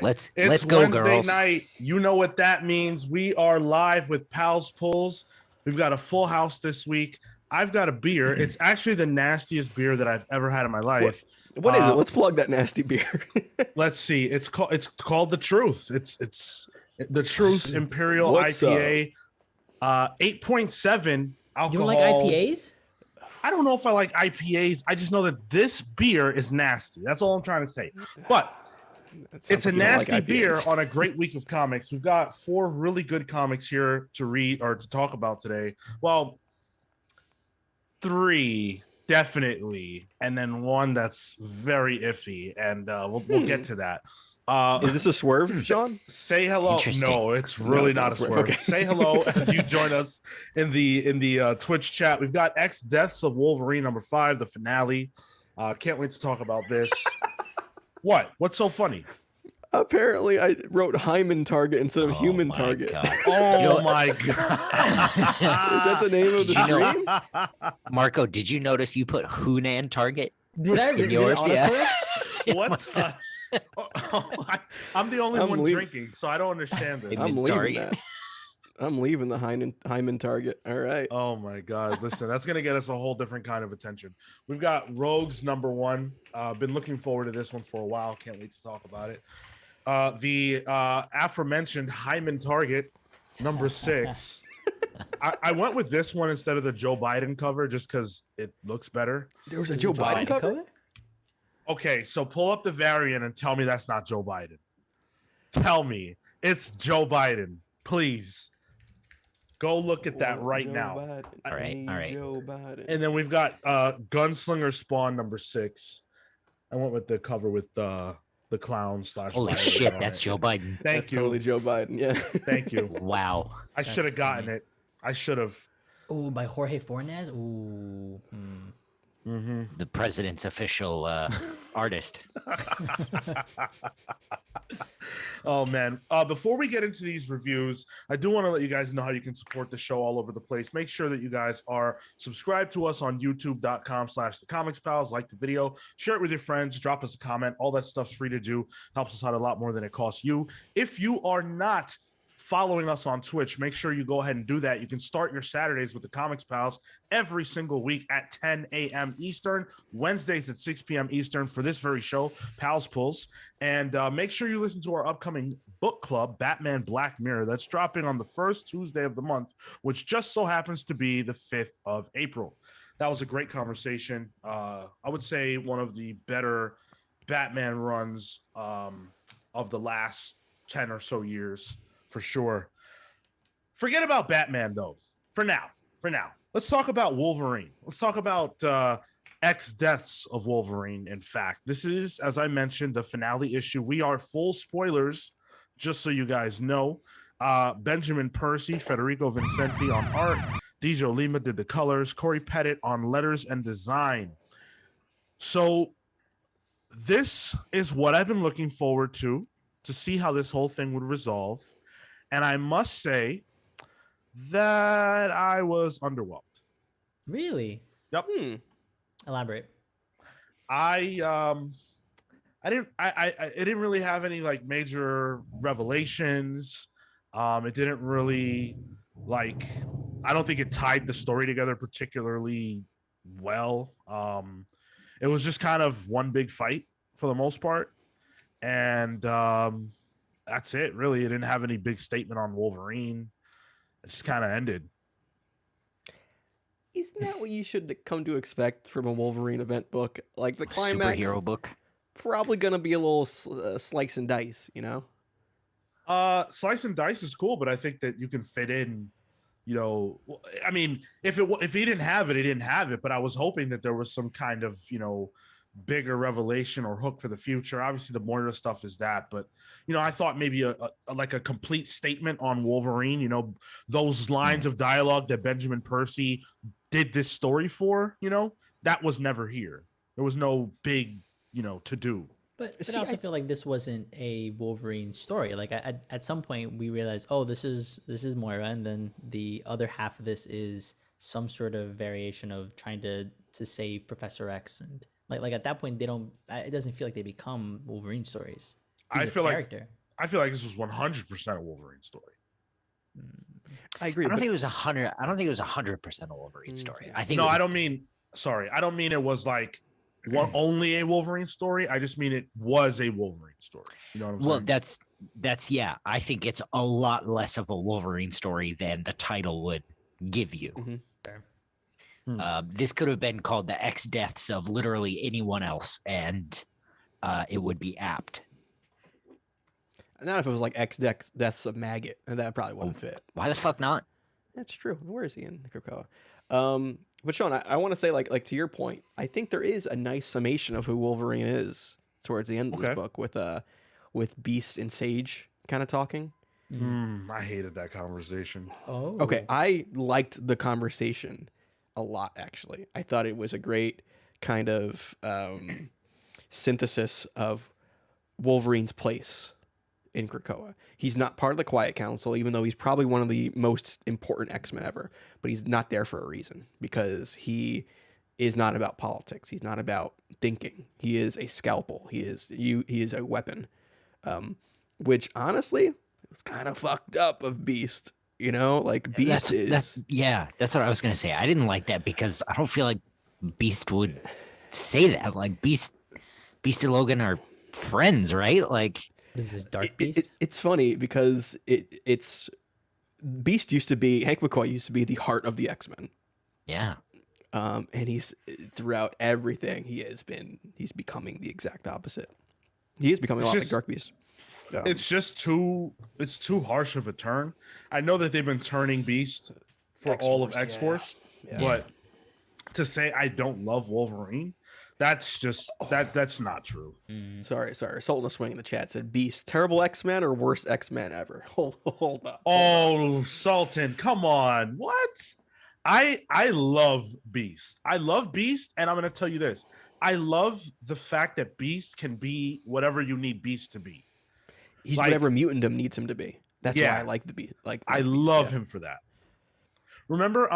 Let's go, Wednesday girls. night. You know what that means. We are live with Pals Pulls. We've got a full house this week. I've got a beer. It's actually the nastiest beer that I've ever had in my life. What is it? Let's plug that nasty beer. Let's see. It's called The Truth. It's The Truth Imperial What's IPA. 8.7 alcohol. You don't like IPAs? I don't know if I like IPAs. I just know that this beer is nasty. That's all I'm trying to say. But it's a nasty beer on a great week of comics. We've got 4 really good comics here to read or to talk about today. Well, 3 definitely, and then 1 that's very iffy, and we'll get to that. Is this a swerve, Sean? Say hello. No, it's really not a swerve. Okay. Say hello as you join us in the Twitch chat. We've got Deaths of Wolverine #5, the finale. Can't wait to talk about this. What's so funny? Apparently, I wrote Hyman Target instead of Human Target. Oh my god! Is that the name of the stream? Marco, did you notice you put Hunan Target? Did I in yours? Yeah. What? I'm the only one drinking, so I don't understand this. I'm leaving that. I'm leaving the Hyman Target. All right. Oh my god! Listen, that's gonna get us a whole different kind of attention. We've got Rogues #1. Been looking forward to this one for a while. Can't wait to talk about it. The aforementioned Hyman Target #6. I went with this one instead of the Joe Biden cover just because it looks better. There was a Joe Biden cover? Okay, so pull up the variant and tell me that's not Joe Biden. Tell me it's Joe Biden, please. Go look at that right now. Biden. All right. Joe Biden. And then we've got Gunslinger Spawn #6. I went with the cover with the clown / Holy shit, that's Joe Biden. Thank you. Totally Joe Biden. Yeah. Thank you. Wow. I should have gotten it. I should have. Oh, by Jorge Fornes. Ooh. The president's official artist. Oh man. Before we get into these reviews, I do want to let you guys know how you can support the show all over the place. Make sure that you guys are subscribed to us on youtube.com/thecomicspals. Like the video, share it with your friends, drop us a comment. All that stuff's free to do. Helps us out a lot more than it costs you. If you are not following us on Twitch, make sure you go ahead and do that. You can start your Saturdays with the Comics Pals every single week at 10 a.m. Eastern, Wednesdays at 6 p.m. Eastern for this very show, Pals Pulls. And make sure you listen to our upcoming book club, Batman Black Mirror, that's dropping on the first Tuesday of the month, which just so happens to be the 5th of April. That was a great conversation. I would say one of the better Batman runs of the last 10 or so years. For sure. Forget about Batman, though. For now. Let's talk about Wolverine. Let's talk about Deaths of Wolverine, in fact. This is, as I mentioned, the finale issue. We are full spoilers, just so you guys know. Benjamin Percy, Federico Vincenti on art. Dijo Lima did the colors. Corey Pettit on letters and design. So this is what I've been looking forward to see how this whole thing would resolve. And I must say that I was underwhelmed. Really? Yep. Elaborate. I didn't really have any like major revelations. It didn't really I don't think it tied the story together particularly well. It was just kind of one big fight for the most part. And that's it, really. It didn't have any big statement on Wolverine. It just kind of ended. Isn't that what you should come to expect from a Wolverine event book? Like the climax, superhero book, probably gonna be a little slice and dice, you know. Slice and dice is cool, but I think that you can fit in. You know, I mean, if he didn't have it, he didn't have it. But I was hoping that there was some kind of bigger revelation or hook for the future. Obviously, the Moira stuff is that, but I thought maybe a complete statement on Wolverine. Those lines of dialogue that Benjamin Percy did this story for. That was never here. There was no big, to do. But I also feel like this wasn't a Wolverine story. Like at some point we realized, oh, this is Moira, and then the other half of this is some sort of variation of trying to save Professor X, and like at that point it doesn't feel like they become Wolverine stories. I a feel character. like this was 100% a Wolverine story. I agree. I don't but- think it was 100. I don't think it was 100% a Wolverine story. Okay. I think No, it was, I don't mean. Sorry, I don't mean it was like only a Wolverine story. I just mean it was a Wolverine story. You know what I'm well, saying? that's yeah. I think it's a lot less of a Wolverine story than the title would give you. Mhm. This could have been called the X Deaths of literally anyone else, and it would be apt. Not if it was like Deaths of Maggot, and that probably wouldn't fit. Why the fuck not? That's true. Where is he in Krakoa? But Sean, I want to say, like to your point, I think there is a nice summation of who Wolverine is towards the end of this book with Beast and Sage kind of talking. I hated that conversation. Oh, Okay, I liked the conversation a lot, actually. I thought it was a great kind of synthesis of Wolverine's place in Krakoa. He's not part of the Quiet Council, even though he's probably one of the most important X-Men ever, but he's not there for a reason, because he is not about politics. He's not about thinking. He is a scalpel. He is a weapon, which honestly is kind of fucked up of Beast. You know, like Beast That's what I was gonna say. I didn't like that because I don't feel like Beast would say that. Like Beast and Logan are friends, right? Like this is Dark Beast. It's funny because it's Beast used to be, Hank McCoy used to be the heart of the X-Men. yeah. And he's throughout everything he's becoming the exact opposite. He is becoming a lot like Dark Beast. It's just too harsh of a turn. I know that they've been turning Beast for all of X-Force, but to say I don't love Wolverine, that's just that's not true. Sorry. Sultan Swing in the chat said Beast, terrible X-Men or worst X-Men ever. Hold up. Oh, Sultan, come on. What? I love Beast. I love Beast, and I'm gonna tell you this. I love the fact that Beast can be whatever you need Beast to be. He's like, whatever Mutantdom needs him to be. That's why I like the Beast. I love him for that. Remember,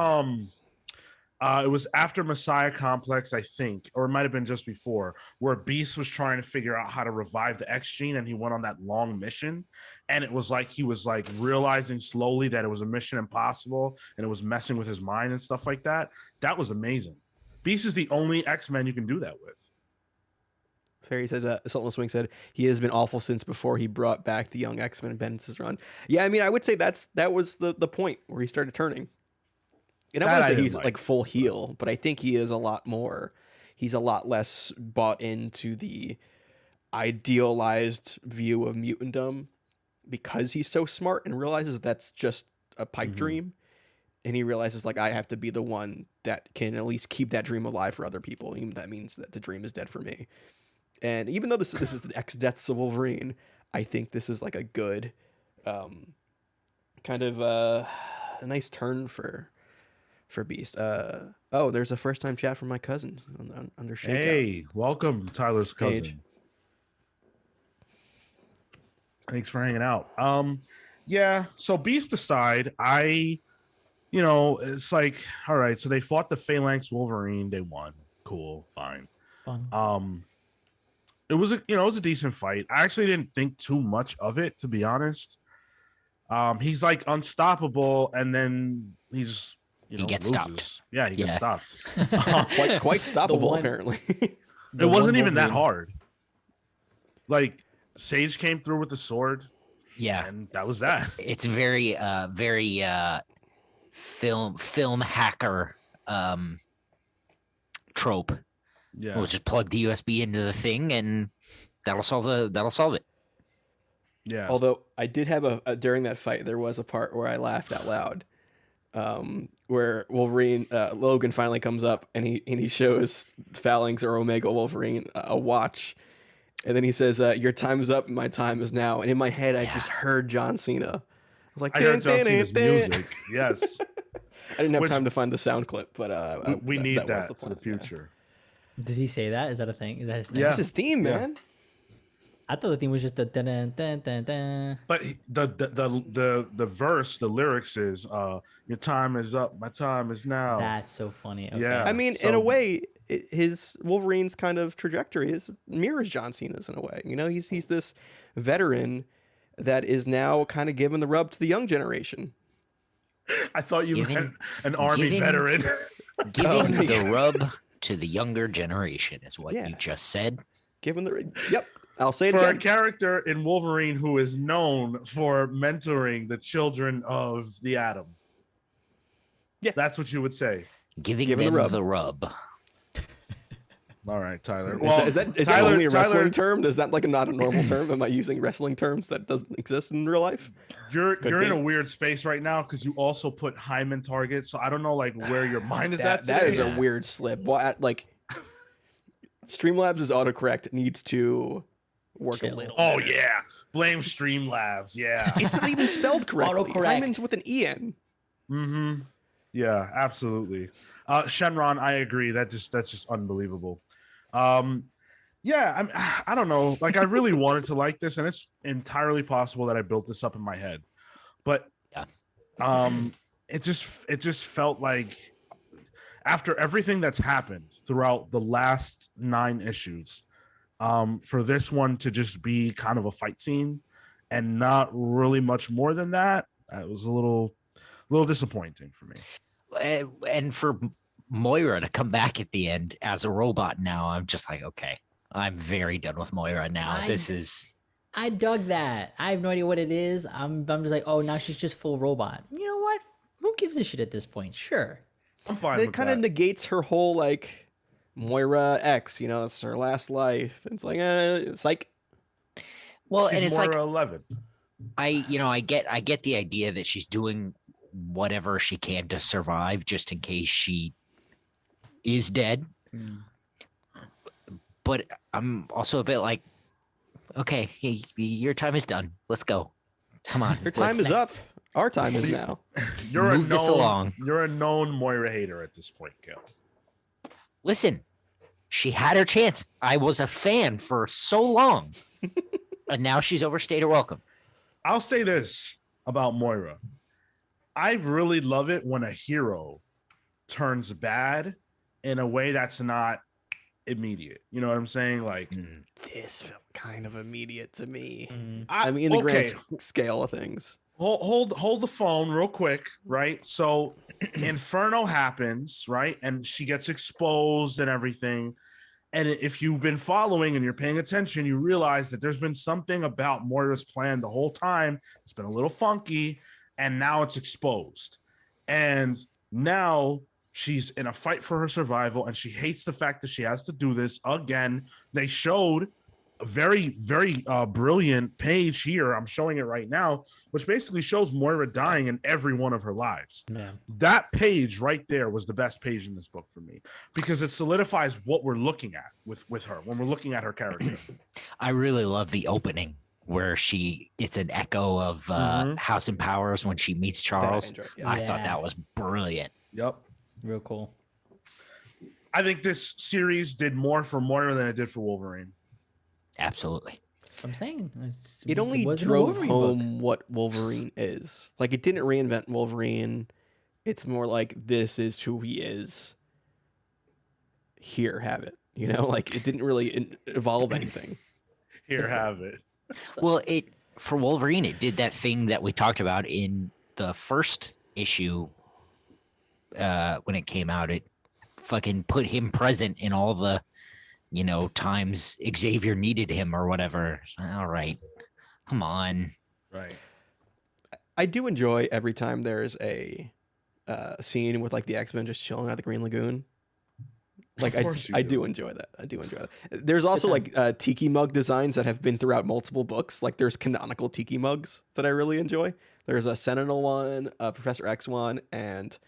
it was after Messiah Complex, I think, or it might have been just before, where Beast was trying to figure out how to revive the X gene, and he went on that long mission, and it was like he was like realizing slowly that it was a mission impossible, and it was messing with his mind and stuff like that. That was amazing. Beast is the only X-Men you can do that with. Fairy says, Sultan Swing said, he has been awful since before he brought back the young X-Men and Bendis' run. Yeah, I mean, I would say that was the point where he started turning. And I wouldn't say he's like full heel, but I think he is a lot more. He's a lot less bought into the idealized view of mutantdom because he's so smart and realizes that's just a pipe dream. And he realizes, like, I have to be the one that can at least keep that dream alive for other people. Even that means that the dream is dead for me. And even though this is the X Deaths of Wolverine, I think this is like a good kind of a nice turn for Beast. Oh, there's a first time chat from my cousin under Shakeout. Hey, welcome, Tyler's cousin. Paige. Thanks for hanging out. Yeah, so Beast aside, it's like, all right, so they fought the Phalanx Wolverine, they won. Cool, fine. Fun. It was a decent fight. I actually didn't think too much of it, to be honest. He's like unstoppable, and then he's he gets loses. stopped. Yeah, he gets stopped. quite stoppable apparently. It wasn't even that hard. Like Sage came through with the sword. Yeah, and that was that. It's very film hacker trope. Yeah, we'll just plug the USB into the thing, and that'll solve it. Yeah. Although I did have during that fight, there was a part where I laughed out loud, where Wolverine Logan finally comes up and he shows Phalanx or Omega Wolverine a watch, and then he says, "Your time is up, my time is now." And in my head, I just heard John Cena. I was like, I heard John Cena's music. Yes. I didn't have time to find the sound clip, but we need that was for the future. Does he say that? Is that a thing? Is that his thing? That's his theme, man. I thought the theme was just the dun dun dun dun dun. But the verse, the lyrics is your time is up, my time is now. That's so funny. Okay. Yeah. I mean, So- in a way, his Wolverine's kind of trajectory mirrors John Cena's in a way. You know, he's this veteran that is now kind of giving the rub to the young generation. I thought you Giving- meant an army giving- veteran. Giving Oh, the rub to the younger generation is what Yeah. you just said. Giving the yep. I'll say it For a again. character in Wolverine who is known for mentoring the children of the Atom. Yeah. That's what you would say. Giving Giving the them rub. the rub. All right, Tyler. Is that Tyler- only a wrestling Tyler- term? Is that like not a normal term? Am I using wrestling terms that doesn't exist in real life? You're Could in be. a weird space right now because you also put Hyman target. So I don't know like where your mind is at. That is today. a weird slip. Well, like Streamlabs' autocorrect needs to work a Chill. little. Oh better. yeah, blame Streamlabs. Yeah. It's not even spelled correctly. Autocorrect. Hyman's with an en. Mm-hmm. Yeah, absolutely. Shenron, I agree. That's just unbelievable. Yeah, I don't know. Like, I really wanted to like this, and it's entirely possible that I built this up in my head, but Yeah. it just felt like after everything that's happened throughout the last 9 issues, for this one to just be kind of a fight scene and not really much more than that, it was a little disappointing for me. And for Moira to come back at the end as a robot now, I'm just like, okay, I'm very done with Moira now. This is I dug that. I have no idea what it is. I'm just like, oh, now she's just full robot. You know what? Who gives a shit at this point? Sure. I'm fine It with kind of that. negates her whole like Moira X. You know, it's her last life. It's like, psych. well, She's and it's Moira like 11. I get the idea that she's doing whatever she can to survive just in case she is dead. But I'm also a bit like, okay, hey, your time is done. Let's go. Come on. Her time is up. Our time is now. You're Move this along. You're a known Moira hater at this point, Gil. Listen, she had her chance. I was a fan for so long. And now she's overstayed her welcome. I'll say this about Moira. I really love it when a hero turns bad in a way that's not immediate. You know what I'm saying? Like, This felt kind of immediate to me. I I mean, in the okay, grand scale of things. hold the phone real quick, right? So Inferno happens, right? And she gets exposed and everything. And if you've been following and you're paying attention, you realize that there's been something about Moira's plan the whole time. It's been a little funky, and now it's exposed. And now she's in a fight for her survival, and she hates the fact that she has to do this again. They showed a very, very brilliant page here. I'm showing it right now, which basically shows Moira dying in every one of her lives. Yeah. That page right there was the best page in this book for me because it solidifies what we're looking at with her when we're looking at her character. I really love the opening where it's an echo of House and Powers when she meets Charles. enjoyed, yeah. I thought Yeah. that was brilliant. Yep. Real cool. I think this series did more for Moira than it did for Wolverine. Absolutely. I'm saying It only wasn't a drove Wolverine home book. what Wolverine is. Like, it didn't reinvent Wolverine. It's more like, this is who he is. Here, have it. You know, like, it didn't really evolve anything. Here, have it. Well, for Wolverine, it did that thing that we talked about in the first issue when it came out. It fucking put him present in all the, times Xavier needed him or whatever. All right, come on. Right. I do enjoy every time there's a scene with, like, the X-Men just chilling at the Green Lagoon. Like, Of course you I do. do enjoy that. I do enjoy that. There's also like tiki mug designs that have been throughout multiple books. Like, there's canonical tiki mugs that I really enjoy. There's a Sentinel one, a Professor X one, and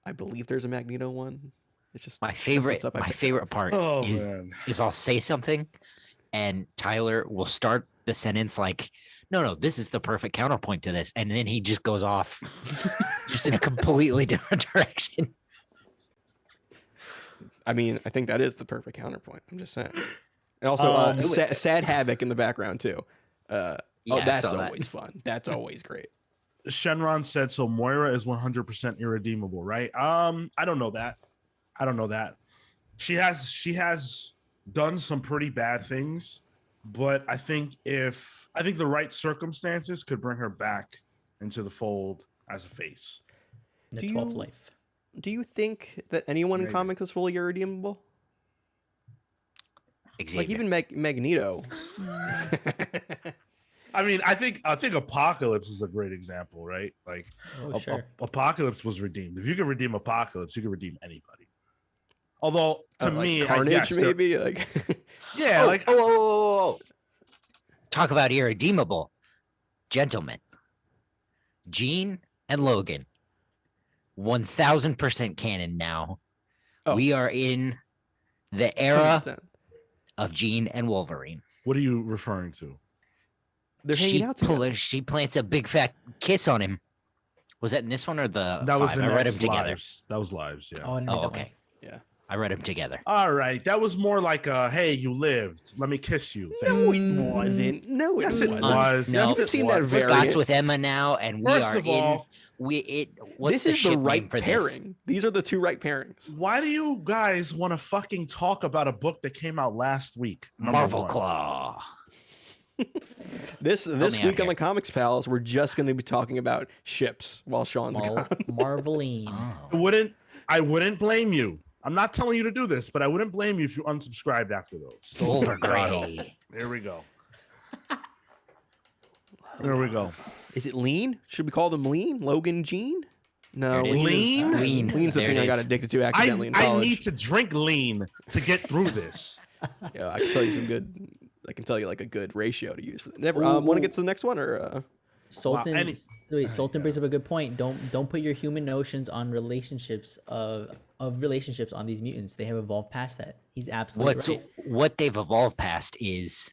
I believe there's a Magneto one. It's just My that's the favorite, stuff I my picked up. favorite part Oh, man. is I'll say something, and Tyler will start the sentence like, "No, this is the perfect counterpoint to this," and then he just goes off, just in a completely different direction. I mean, I think that is the perfect counterpoint. I'm just saying. And also, sad havoc in the background too. Yeah, I that's saw that. always fun. That's always great. Shenron said, so Moira is 100% irredeemable, right? I don't know that. She has done some pretty bad things, but I think the right circumstances could bring her back into the fold as a face. In the Do 12th you- life. Do you think that anyone in Maybe. comics is fully irredeemable? Xavier. Like even Magneto. I mean, I think Apocalypse is a great example, right? Like, Oh, sure. Apocalypse was redeemed. If you can redeem Apocalypse, you can redeem anybody. Although to Like me, Carnage maybe like yeah, like oh. Talk about irredeemable. Gentlemen. Jean and Logan. 1000% canon now. Oh. We are in the era 100%. of Jean and Wolverine. what are you referring to? They're hanging out together. She plants a big fat kiss on him. Was that in this one or the That was five? the I read them next together. lives. That was lives, yeah. Oh, I didn't Oh, read that one. okay. Yeah. I read them together. All right, that was more like a hey, you lived. Let me kiss you. thing. No, it wasn't. No, it Yes, it wasn't. was. No, Yes, You've it seen that was. variant. Scott's with Emma now, and we First are of all, what's This the is ship the name right for pairing. this? These are the two right pairings. why do you guys want to fucking talk about a book that came out last week? Number Marvel one. Claw. This me week out on here. the Comics Pals, we're just going to be talking about ships while Sean's gone. Marveline. Oh. I wouldn't blame you. I'm not telling you to do this, but I wouldn't blame you if you unsubscribed after those. So, Wolverine. Here we go. There we go. Is it Lean? Should we call them Lean? Logan Jean? No, There it is. Lean? Lean. Lean's the There thing it I got is. addicted to I accidentally in college. need to drink lean to get through this. Yeah, I can tell you some good. I can tell you like a good ratio to use for that. Never. Want to get to the next one or? Sultan, any- Sultan brings up a good point. Don't put your human notions on relationships of relationships on these mutants. They have evolved past that. He's absolutely right. What they've evolved past is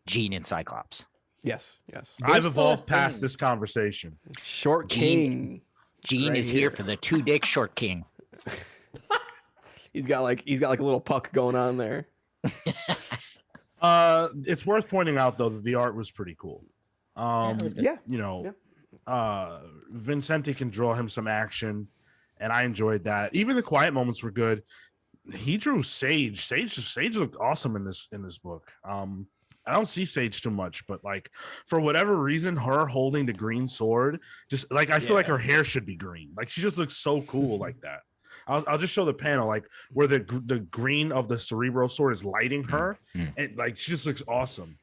Jean and Cyclops. Yes. Yes. I've still a evolved past thing. this conversation. Short Jean- King. Jean Right is here here. for the 2-dick short king. He's got like a little puck going on there. It's worth pointing out though that the art was pretty cool. it was good. Yeah. You know, Yeah. Vincenti can draw him some action, and I enjoyed that. Even the quiet moments were good. He drew Sage. Sage looked awesome in this book. I don't see Sage too much, but like for whatever reason, her holding the green sword, just like I feel like her hair should be green. Like she just looks so cool like that. I'll just show the panel like where the green of the Cerebro sword is lighting her, and like she just looks awesome.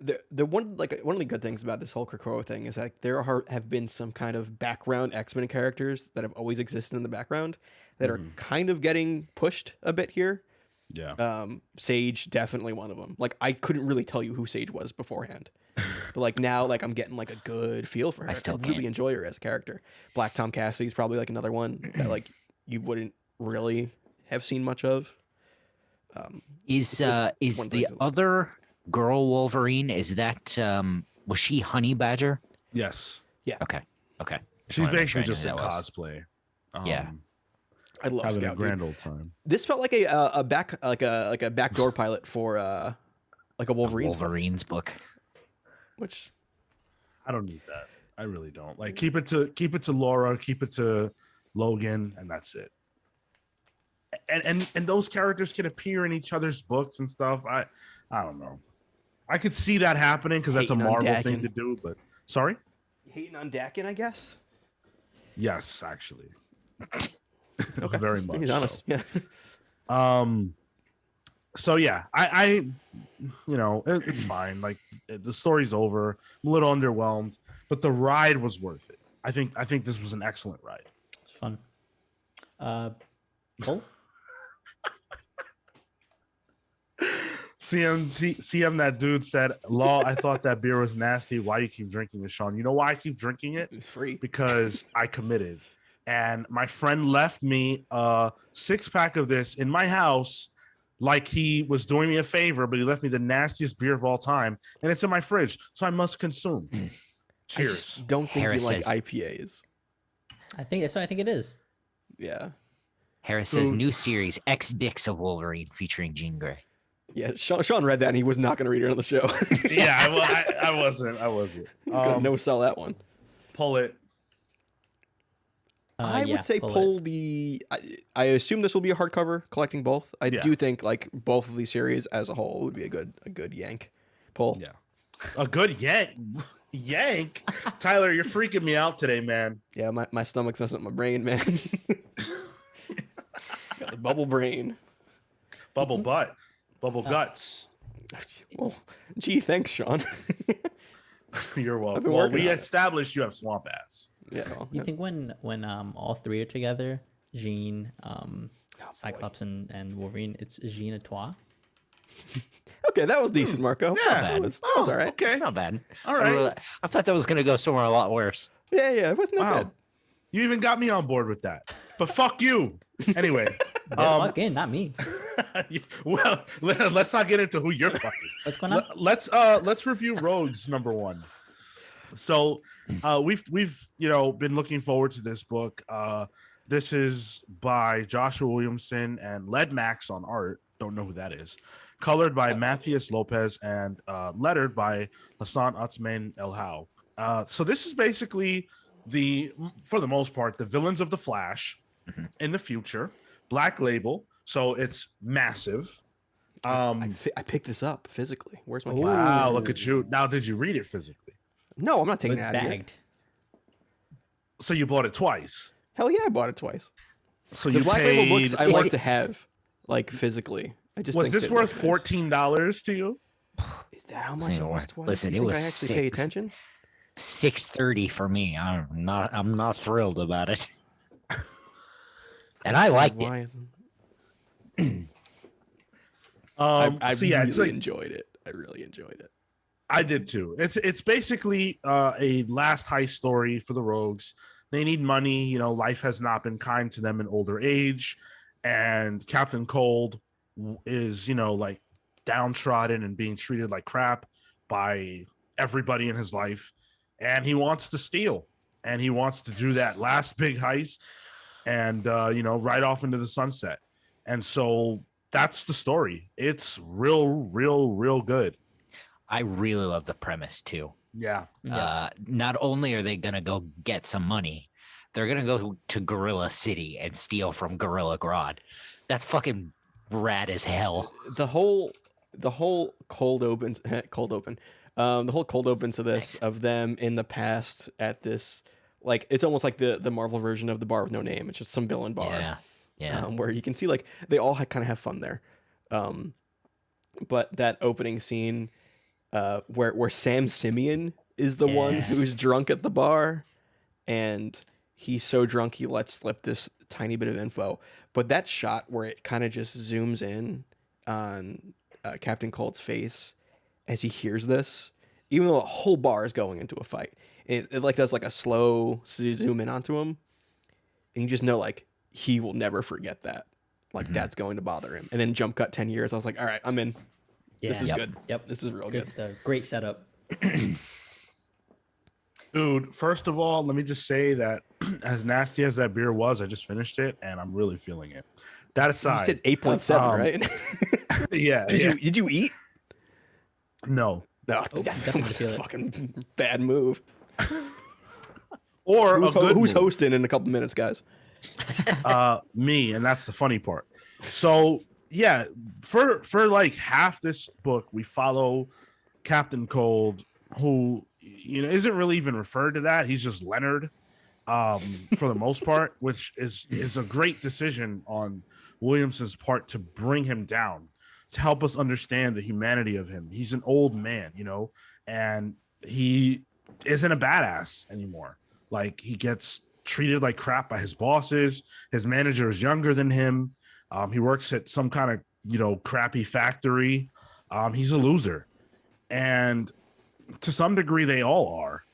The one of the good things about this whole Krakoa thing is that there have been some kind of background X-Men characters that have always existed in the background that are kind of getting pushed a bit here. Yeah. Sage definitely one of them. Like I couldn't really tell you who Sage was beforehand, but like now like I'm getting like a good feel for her. I still really can't. enjoy her as a character. Black Tom Cassidy's probably like another one that like you wouldn't really have seen much of. Is one the thing to- other girl Wolverine? Is that was she Honey Badger? Yes. Okay. Just She's wanted to make sure basically I knew just who a that was. cosplay. Yeah. I love Having a Scout. grand Dude. old time. This felt like a backdoor pilot for like a Wolverine's book, Wolverine's book. which I don't need that. I really don't. Like keep it to Laura, keep it to Logan, and that's it. And those characters can appear in each other's books and stuff. I don't know. I could see that happening because that's a Hating on Marvel thing Dakin. to do. But sorry. hating on Dakin, I guess. Yes, actually. Very much. He's honest. So. Yeah. So yeah, I it's fine. Like the story's over. I'm a little underwhelmed, but the ride was worth it. I think this was an excellent ride. It's fun. Cole? CM, that dude said, "Law, I thought that beer was nasty. Why you keep drinking it, Sean? You know why I keep drinking it? It's free. Because I committed. And my friend left me a 6-pack of this in my house, like he was doing me a favor, but he left me the nastiest beer of all time, and it's in my fridge, so I must consume. I Cheers. just don't think Harris you like says- IPAs. I think that's what I think it is. Yeah. Harris says Dude. new series X Dicks of Wolverine featuring Jean Grey. Yeah. Sean read that and he was not going to read it on the show. Yeah, I wasn't. Gonna no sell that one. Pull it. I Yeah, would say pull it. pull the. I assume this will be a hardcover, collecting both. I Yeah. do think like both of these series as a whole would be a good yank pull. Yeah. A good yank. Yank. Tyler, you're freaking me out today, man. Yeah, my stomach's messing up my brain, man. Got the bubble brain. Bubble butt. Bubble guts. Well, gee, thanks, Sean. You're welcome. been Well, working we on it. established you have swamp ass. Yeah. Well, You think when all three are together, Jean, Cyclops, and Wolverine, it's Jean et toi? okay, that was decent, Marco. Yeah. that was all right. Okay. It's not bad. All right. I thought that was gonna go somewhere a lot worse. Yeah, it wasn't that Wow. bad. You even got me on board with that. But fuck you. Anyway. Fuck in, not me. Well, let's not get into who you're fucking. What's going on? Let's review Rogues #1. So we've been looking forward to this book. This is by Joshua Williamson and Led Max on art. Don't know who that is. Colored by Matthias Lopez and lettered by Hassan Atsman El Hau. So this is basically for the most part, the villains of the Flash in the future. Black Label, so it's massive. I picked this up physically. Where's my? Wow, look at you! Now, did you read it physically? No, I'm not taking It's it out of here. bagged. So you bought it twice. Hell yeah, I bought it twice. So The you Black paid. Label books I Is like it- to have, like physically. I just Was think this that, worth like, $14 to you? Is that how much it was Listen, twice? listen, Do you it think was I actually pay 6. attention. 6:30 for me. I'm not thrilled about it. And I liked it. Why? I So yeah, it's really like enjoyed it. I really enjoyed it. I did too. It's basically a last heist story for the Rogues. They need money. Life has not been kind to them in older age, and Captain Cold is like downtrodden and being treated like crap by everybody in his life, and he wants to steal, and he wants to do that last big heist, and ride off into the sunset. And so that's the story. It's real good. I really love the premise too. Yeah. Not only are they gonna go get some money, they're gonna go to Gorilla City and steal from Gorilla Grodd. That's fucking rad as hell. The whole cold open. The whole cold open to this Nice. of them in the past at this, like it's almost like the Marvel version of the bar with no name. It's just some villain bar. Yeah. Where you can see like they all kind of have fun there. But that opening scene where Sam Simeon is the one Yeah. who's drunk at the bar, and he's so drunk he lets slip this tiny bit of info. But that shot where it kind of just zooms in on Captain Cold's face as he hears this, even though the whole bar is going into a fight, it like does like a slow zoom in onto him, and you just know like he will never forget that. Like that's going to bother him. And then jump cut 10 years. I was like, all right, I'm in. This is Yep. good. Yep. This is real Good good. stuff. Great setup. Dude, first of all, let me just say that as nasty as that beer was, I just finished it and I'm really feeling it. That You aside, said 8.7, right? yeah, Did you eat? no. No, Oh, that's definitely a feel it. fucking bad move. Or Who's, a good who's move. hosting in a couple minutes, guys? Me, and that's the funny part. So yeah, for like half this book, we follow Captain Cold, who isn't really even referred to that. He's just Leonard, for the most part, which is a great decision on Williamson's part to bring him down, to help us understand the humanity of him. He's an old man, and he isn't a badass anymore. Like, he gets treated like crap by his bosses. His manager is younger than him. He works at some kind of crappy factory. He's a loser, and to some degree they all are,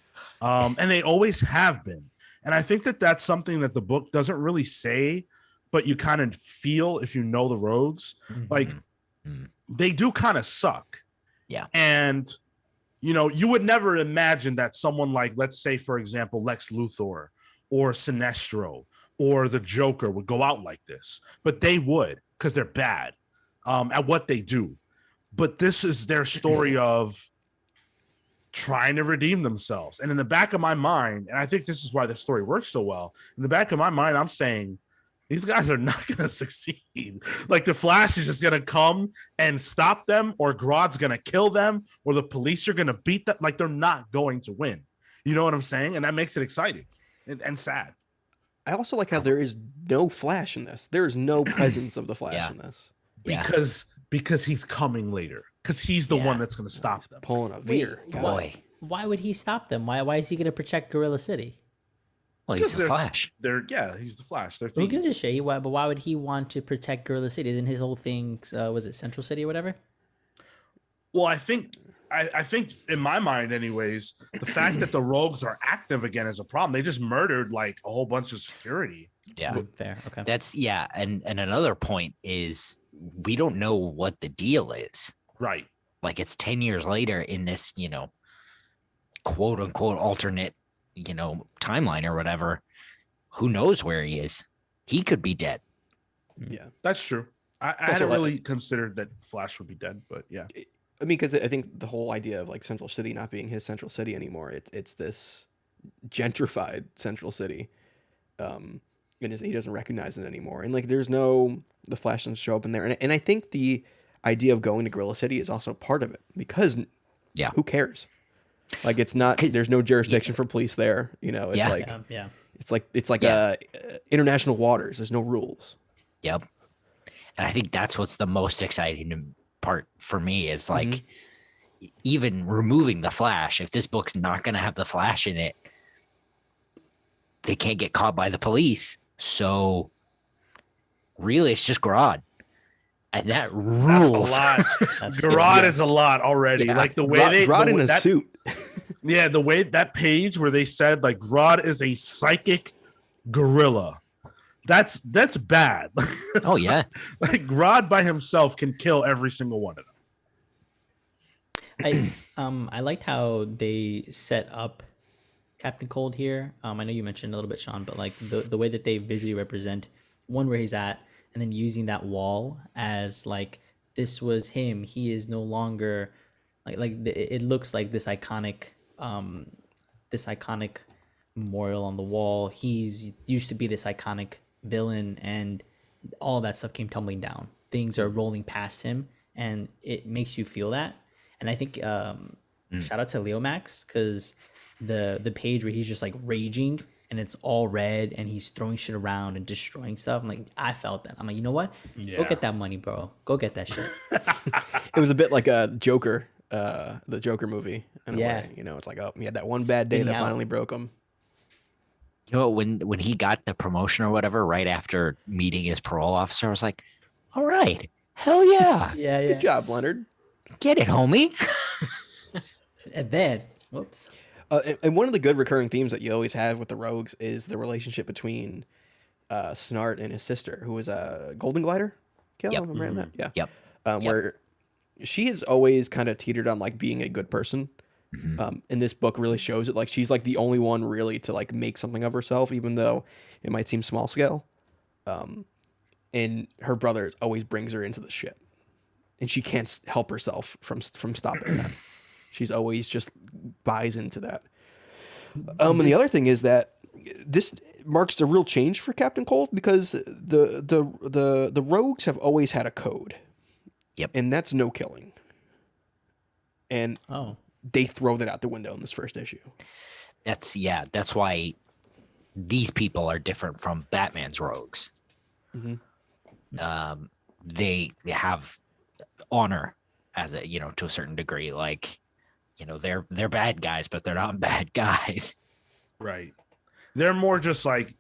and they always have been. And I think that that's something that the book doesn't really say, but you kind of feel if you know the Rogues. Like, they do kind of suck. Yeah. And you would never imagine that someone like, let's say, for example, Lex Luthor or Sinestro or the Joker would go out like this, but they would, because they're bad at what they do. But this is their story of trying to redeem themselves. And in the back of my mind, and I think this is why the story works so well, in the back of my mind, I'm saying these guys are not going to succeed. Like the Flash is just going to come and stop them, or Grodd's going to kill them, or the police are going to beat them. Like they're not going to win. You know what I'm saying? And that makes it exciting and sad. I also like how there is no Flash in this. There is no presence of the Flash in this. Yeah. Because he's coming later. Because he's the one that's going to stop them. Pulling a veer. Boy. Why would he stop them? Why is he going to protect Gorilla City? Well, he's the Flash. He's the Flash. They're Who gives a shit? But why would he want to protect Gorilla City? Isn't his whole thing, was it Central City or whatever? Well, I think in my mind, anyways, the fact that the rogues are active again is a problem. They just murdered like a whole bunch of security. Yeah. Fair. Okay. That's and another point is we don't know what the deal is. Right. Like it's 10 years later in this, quote unquote alternate, timeline or whatever. Who knows where he is? He could be dead. Yeah. That's true. I hadn't really considered that Flash would be dead, but yeah. I mean, because I think the whole idea of like Central City not being his Central City anymore, it's this gentrified Central City, and he doesn't recognize it anymore. And like, the Flash doesn't show up in there. And I think the idea of going to Gorilla City is also part of it because, who cares? Like, it's not. There's no jurisdiction for police there. It's like international waters. There's no rules. Yep. And I think that's what's the most exciting part for me is like even removing the Flash. If this book's not going to have the Flash in it, they can't get caught by the police. So really it's just Grodd. And that rules. That's a lot. Grodd is a lot already. Yeah. Like the way Grodd in a suit. Yeah, the way that page where they said like Grodd is a psychic gorilla. That's bad. Oh yeah. Like Grodd by himself can kill every single one of them. I liked how they set up Captain Cold here. I know you mentioned a little bit, Sean, but like the way that they visually represent one where he's at, and then using that wall as like this was him. He is no longer it looks like this iconic memorial on the wall. He's used to be this iconic villain, and all that stuff came tumbling down. Things are rolling past him, and it makes you feel that. And I think shout out to Leo Max, because the page where he's just like raging and it's all red and he's throwing shit around and destroying stuff. I'm like, I felt that. I'm like, you know what? Yeah. Go get that money, bro. Go get that shit. It was a bit like a Joker, the Joker movie. In a way. It's like, oh, he had that one bad day that finally broke him. When he got the promotion or whatever, right after meeting his parole officer, I was like, all right, hell yeah. Yeah. Good job, Leonard. Get it, homie. And then, whoops. And one of the good recurring themes that you always have with the Rogues is the relationship between Snart and his sister, who is a Golden Glider. Kill, yep. Remember that? Yeah. Yep. Where she has always kind of teetered on like being a good person. And this book really shows it. Like she's like the only one really to like make something of herself, even though it might seem small scale. And her brother always brings her into the shit, and she can't help herself from stopping that. She's always just buys into that. And the other thing is that this marks a real change for Captain Cold, because the Rogues have always had a code. Yep. And that's no killing. And they throw that out the window in this first issue. That's why these people are different from Batman's Rogues. They have honor as a, to a certain degree. Like, they're bad guys, but they're not bad guys. Right. They're more just like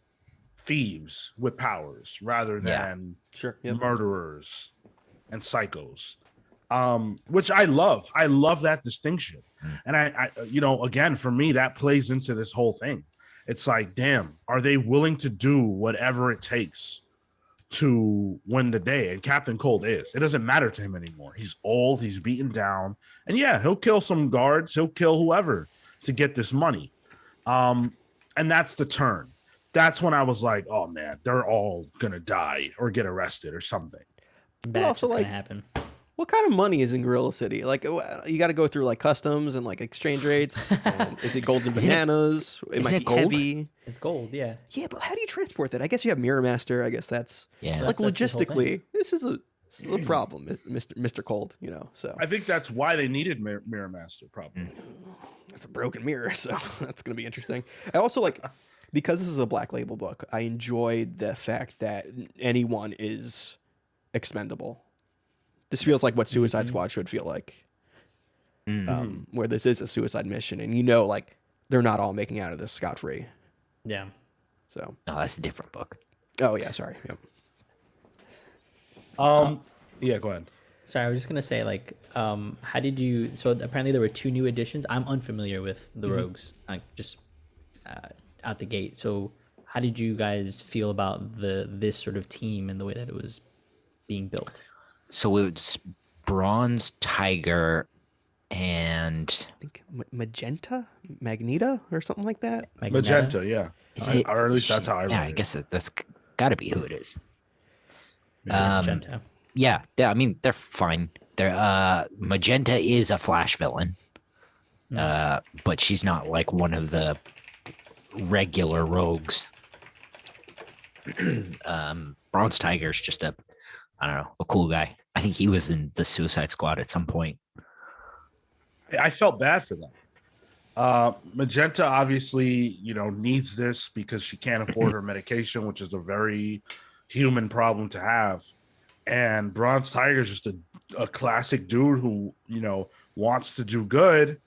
thieves with powers rather than murderers and psychos. Which I love. I love that distinction. And I again, for me, that plays into this whole thing. It's like, damn, are they willing to do whatever it takes to win the day? And Captain Cold is. It doesn't matter to him anymore. He's old, he's beaten down, and he'll kill some guards, he'll kill whoever to get this money. And that's the turn. That's when I was like, oh man, they're all gonna die or get arrested or something. That's what's gonna happen. what kind of money is in Gorilla City? Like, you got to go through like customs and like exchange rates. And is it golden bananas? It isn't might it be gold? heavy. It's gold, yeah. Yeah, but how do you transport that? I guess you have Mirror Master. I guess that's Yeah. like That's his whole thing. logistically, this is a problem, Mr. Cold. You know, so I think that's why they needed Mirror Master, probably. it's a broken mirror, so that's gonna be interesting. I also like, because this is a Black Label book, I enjoyed the fact that anyone is expendable. This feels like what Suicide Squad should feel like, where this is a suicide mission, and you know, like they're not all making out of this scot free. Yeah. So, No, that's a different book. oh yeah, sorry. Yep. Yeah, go ahead. Sorry, I was just gonna say, like, how did you? So apparently there were 2 new editions. I'm unfamiliar with the Rogues, just out the gate. So how did you guys feel about this sort of team and the way that it was being built? So it's Bronze Tiger and I think Magenta, or something like that. Magenta, yeah. is it, Or at least that's how I read yeah, it. I guess that's got to be who it is. Magenta. Yeah, I mean they're fine. They're Magenta is a Flash villain, but she's not like one of the regular rogues. Bronze Tiger's just a cool guy. I think he was in the Suicide Squad at some point. I felt bad for them. Magenta obviously, needs this because she can't afford her medication, which is a very human problem to have. And Bronze Tiger is just a classic dude who, wants to do good,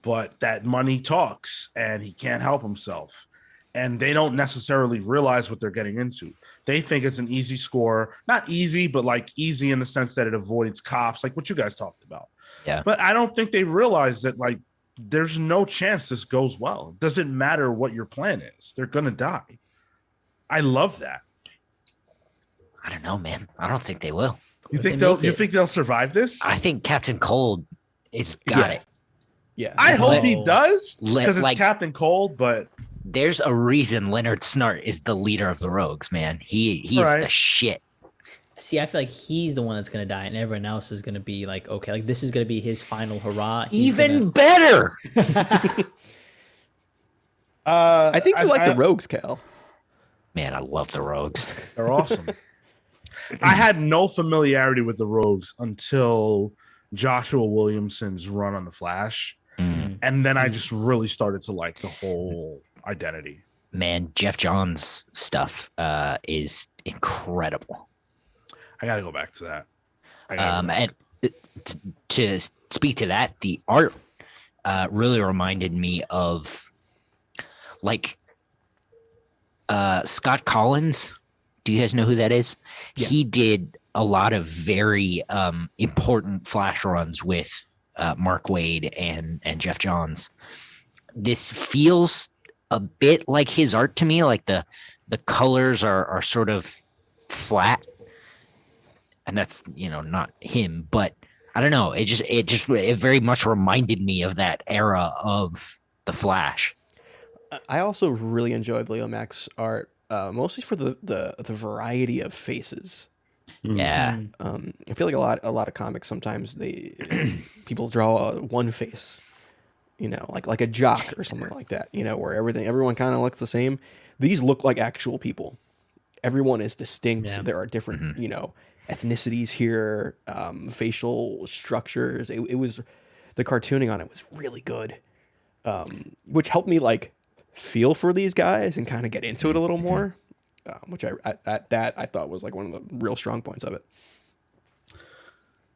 but that money talks and he can't help himself. And they don't necessarily realize what they're getting into. They think it's an easy score, not easy, but like easy in the sense that it avoids cops, like what you guys talked about. Yeah. But I don't think they realize that, like, there's no chance this goes well. It doesn't matter what your plan is. They're going to die. I love that. I don't know, man. I don't think they will. You If think they they'll make you it- think they'll survive this? I think Captain Cold is got Yeah. it. Yeah. I hope he No. does, Let- because it's like- Captain Cold, but There's a reason Leonard Snart is the leader of the Rogues, man. He is Right. the shit. See, I feel like he's the one that's gonna die, and everyone else is gonna be like, okay, like this is gonna be his final hurrah. He's Even better. I think you like the Rogues, Cal. Man, I love the Rogues. they're awesome. I had no familiarity with the Rogues until Joshua Williamson's run on the Flash, Mm. and then I just really started to like the whole identity. Man, Jeff Johns' stuff is incredible. I got to go back to that. I gotta go back. And to speak to that, the art really reminded me of like Scott Collins. Do you guys know who that is? Yeah. He did a lot of very important Flash runs with Mark Waid and Jeff Johns. This feels a bit like his art to me. Like the colors are sort of flat, and that's not him, but I don't know. It very much reminded me of that era of the Flash. I also really enjoyed Leo Mack's art, mostly for the variety of faces. Yeah. I feel like a lot of comics sometimes people draw one face, like a jock or something like that, where everyone kind of looks the same. These look like actual people. Everyone is distinct. Yeah. There are different, ethnicities here, facial structures. It was, the cartooning on it was really good, which helped me like feel for these guys and kind of get into it a little more, which I thought was like one of the real strong points of it.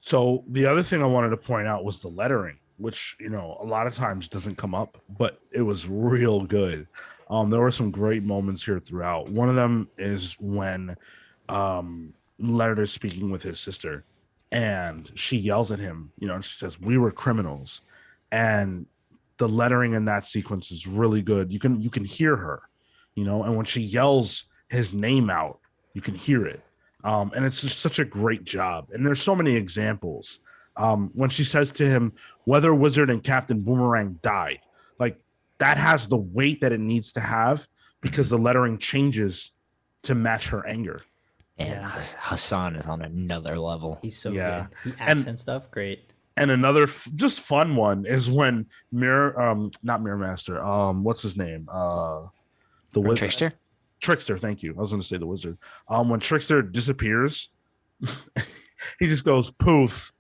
So the other thing I wanted to point out was the lettering, which a lot of times doesn't come up, but it was real good. There were some great moments here throughout. One of them is when Leonard is speaking with his sister, and she yells at him, and she says, "We were criminals," and the lettering in that sequence is really good. You can hear her, and when she yells his name out, you can hear it. And it's just such a great job. And there's so many examples. When she says to him, "Weather Wizard and Captain Boomerang died," like that has the weight that it needs to have because the lettering changes to match her anger. And Yeah. Hassan is on another level. He's so Yeah. good. He And- accent stuff, great. And another just fun one is when not Mirror Master, what's his name? The wizard. Trickster? Trickster, thank you. I was going to say the wizard. When Trickster disappears, he just goes poof,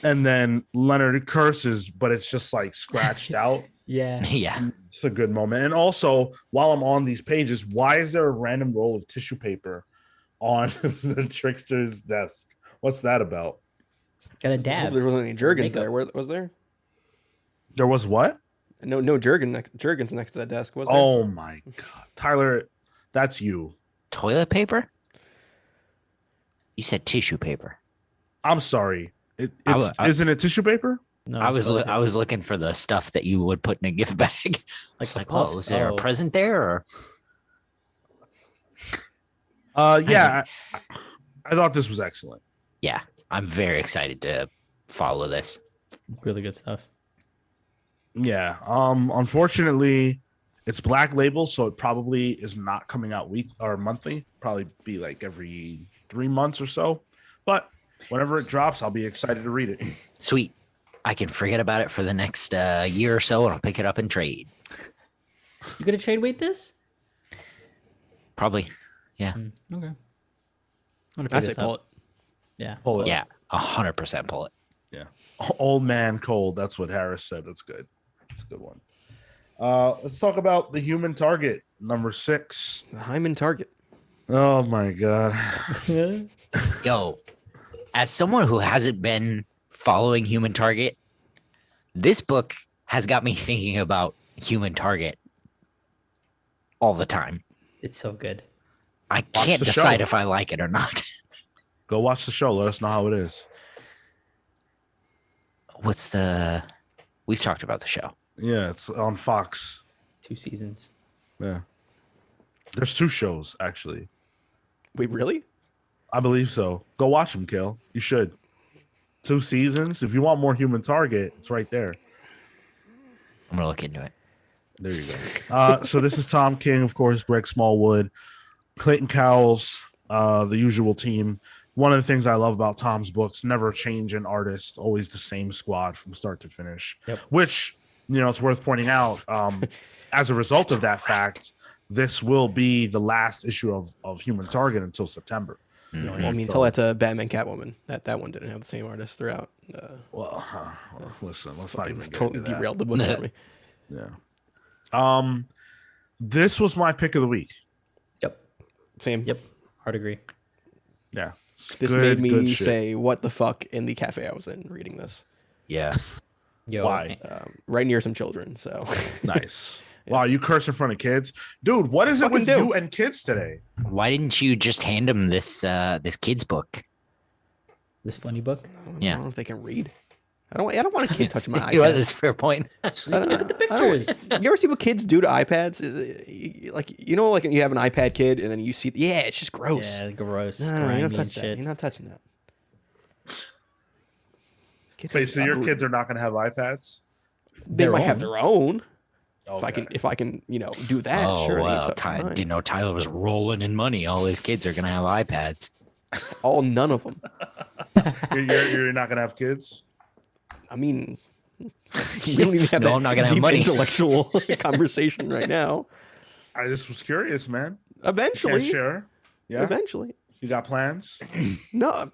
and then Leonard curses, but it's just like scratched out. Yeah. Yeah. It's a good moment. And also, while I'm on these pages, why is there a random roll of tissue paper on the Trickster's desk? What's that about? Got a I hope dab. there wasn't any Jurgens Makeup. there. Was there? There was what? No Jurgens next to that desk. Was there? Oh my god, Tyler, that's you. Toilet paper? You said tissue paper. I'm sorry. I- Isn't it tissue paper? No, I was toilet I was looking for the stuff that you would put in a gift bag. like Like, the oh, puffs. is there a Oh. present there? Or Yeah. I thought this was excellent. yeah, I'm very excited to follow this. Really good stuff. Yeah. Unfortunately, it's Black Label, so it probably is not coming out week or monthly. Probably be like every 3 months or so. But whenever it drops, I'll be excited to read it. Sweet. I can forget about it for the next year or so, and I'll pick it up and trade. You gonna trade weight this? Probably. Yeah. Okay. I'm gonna I pick say this pull up. it. Yeah. Pull it. Yeah. 100% pull it. Yeah. Old Man Cold. That's what Harris said. That's good. That's a good one. Let's talk about the Human Target, number 6. The Hyman Target. Oh my god. Yo, as someone who hasn't been following Human Target, this book has got me thinking about Human Target all the time. It's so good. I Watch can't the decide show. if I like it or not. Go watch the show. Let us know how it is. We've talked about the show. Yeah, it's on Fox. 2 seasons. Yeah. There's 2 shows, actually. Wait, really? I believe so. Go watch them, Kale. You should. 2 seasons. If you want more Human Target, it's right there. I'm gonna look into it. There you go. So this is Tom King, of course, Greg Smallwood, Clayton Cowles, the usual team. One of the things I love about Tom's books, never change an artist, always the same squad from start to finish. Yep. Which, it's worth pointing out. As a result of that fact, this will be the last issue of Human Target until September. Mhm. Well, I mean, tell that to Batman Catwoman. That one didn't have the same artist throughout. Well, listen, let's not even get Totally into that. derailed the book for me. Yeah. This was my pick of the week. Yep. Same. Yep. Hard agree. Yeah. This Good- made me good shit. say, "What the fuck?" in the cafe I was in reading this, Yeah. Yo. Why? right near some children. So Nice. Wow, you curse in front of kids, dude. What is it Fucking with do. you and kids today? Why didn't you just hand him this kid's book? This funny book. I Yeah. don't know if they can read. I don't want a kid touching my You know, iPad. that's a fair point. Look at the pictures. You ever see what kids do to iPads? Like like you have an iPad kid, and then you see, it's just gross. Yeah, gross. No, grimy you're not and touching that. shit. You're not touching that. Kids Wait, are so your screwed. kids are not going to have iPads? They their might have own. their own. Okay. If I can, do that. Oh sure. they can well, touch mine. didn't know Tyler was rolling in money. All his kids are gonna have iPads. None of them. You're not going to have kids? I mean, we don't even have No, that I'm not gonna have deep money. intellectual conversation right now. I just was curious, man. Can't Eventually, share. Yeah. eventually. You got plans? No,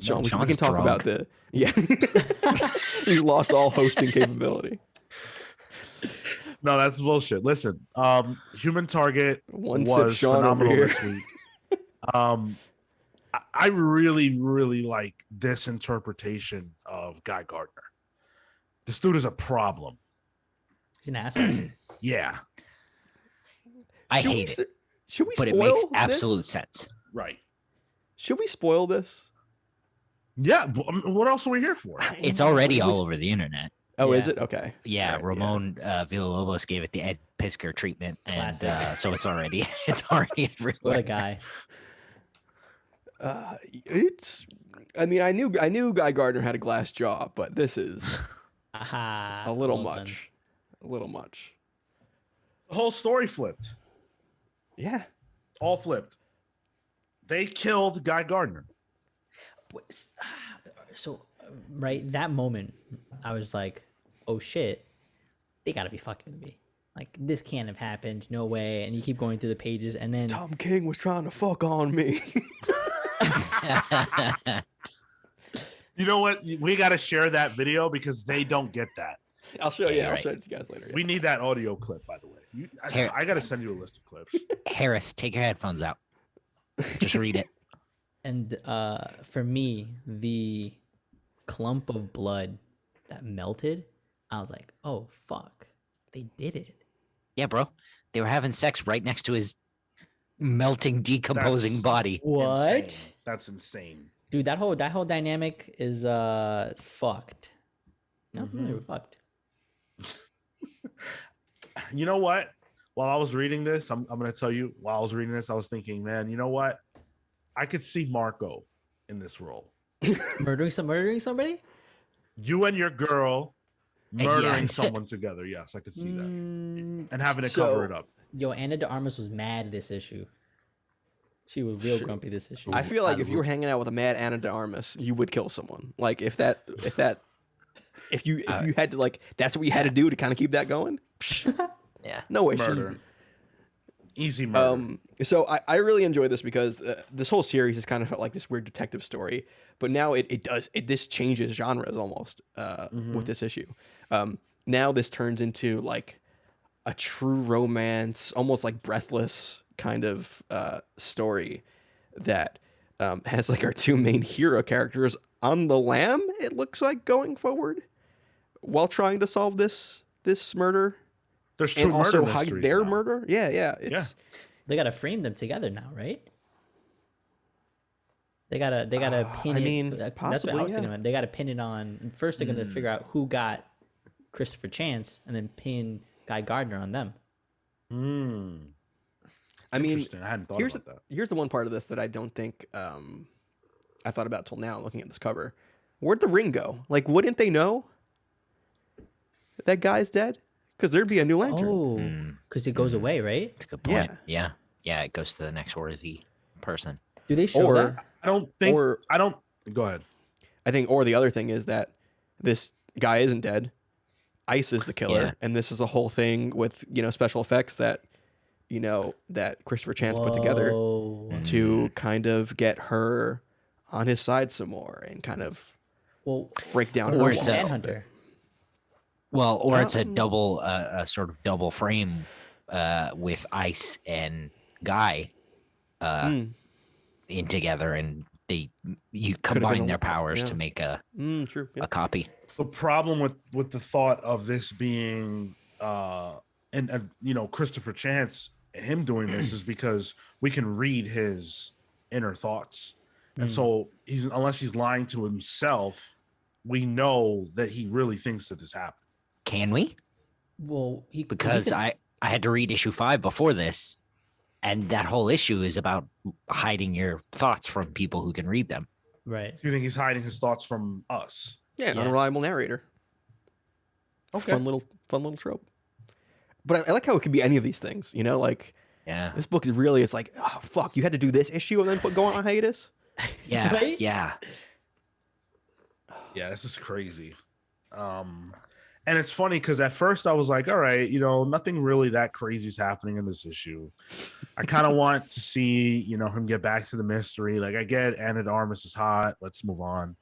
Sean, we can Sean's talk drunk. about the He's lost all hosting capability. No, that's bullshit. Listen, Human Target One sip was Sean over phenomenal here. this week. I really, really like this interpretation of Guy Gardner. This dude is a problem. He's an asshole. Yeah, I Should we hate s- it, Should we but it spoil makes this? absolute sense. right. Should we spoil this? Yeah, what else are we here for? It's already all over the internet. Oh, is Yeah. it? Okay. Yeah, Right, yeah. Ramon Villalobos gave it the Ed Pisker treatment, and Classic. so it's already everywhere. What a guy. I mean, I knew Guy Gardner had a glass jaw, but this is Aha. a little well done. much. A little much. The whole story flipped. Yeah. All flipped. They killed Guy Gardner. So, right, that moment, I was like, oh shit, they gotta be fucking with me. Like, this can't have happened. No way. And you keep going through the pages, and then Tom King was trying to fuck on me. You know what? We got to share that video because they don't get that. I'll show you. Yeah, I'll right. show it to you guys later. We need that audio clip, by the way. I got to send you a list of clips. Harris, take your headphones out. Just read it. And for me, the clump of blood that melted, I was like, oh fuck, they did it. Yeah, bro. They were having sex right next to his melting, decomposing That's- body. What? Insane. That's insane. Dude, that whole dynamic is fucked. No, they were fucked. You know what? While I was reading this, I'm going to tell you, while I was reading this, I was thinking, man, you know what? I could see Marco in this role. Murdering somebody? You and your girl murdering Yeah. someone together. Yes, I could see that. Mm, And having to So- cover it up. Yo, Anna de Armas was mad this issue. She was real grumpy this issue. I feel like if you were hanging out with a mad Anna de Armas, you would kill someone. Like if you had to, like, that's what you had to do to kind of keep that going. Psh, Yeah. no way. Murder. Easy murder. So I really enjoy this because this whole series has kind of felt like this weird detective story, but now this changes genres almost with this issue. Now this turns into like a true romance, almost like Breathless kind of story that has like our two main hero characters on the lam. It looks like going forward while trying to solve this murder. There's two And also murder hide mysteries their now. murder. Yeah. It's, They gotta frame them together now, right? They gotta pin I it. mean, That's what I possibly, was thinking yeah. about. They gotta pin it on. First, they're gonna figure out who got Christopher Chance, and then pin Guy Gardner on them. I mean, Interesting. I hadn't thought here's about that. here's the one part of this that I don't think I thought about till now looking at this cover. Where'd the ring go? Like, wouldn't they know that guy's dead? Because there'd be a new lantern. Oh, because it goes away, right? That's a good point. Yeah. Yeah, it goes to the next worthy person. Do they show Or that? I don't think. Or- I don't. Go ahead. I think, or the other thing is that this guy isn't dead. Ice is the killer, Yeah. and this is a whole thing with special effects that that Christopher Chance put together Whoa. to kind of get her on his side some more and kind of Well, break down Or her it's walls a- a bit. Manhunter. Well, or it's a double, a sort of double frame with Ice and Guy in together, and you combine been a their lot, powers yeah. to make a True. Yeah. copy. The problem with the thought of this being Christopher Chance, him doing this is because we can read his inner thoughts, and so unless he's lying to himself, we know that he really thinks that this happened. Can we? Well, Because I had to read issue 5 before this, and that whole issue is about hiding your thoughts from people who can read them. right. Do you think he's hiding his thoughts from us? Yeah, an Yeah. unreliable narrator. Okay. Fun little trope. But I like how it could be any of these things. Like Yeah. this book really is like, oh fuck, you had to do this issue and then go on hiatus. Yeah. Right? Yeah. Yeah, this is crazy. And it's funny because at first I was like, all right, nothing really that crazy is happening in this issue. I kind of want to see, him get back to the mystery. Like, I get Anna de Armas is hot. Let's move on.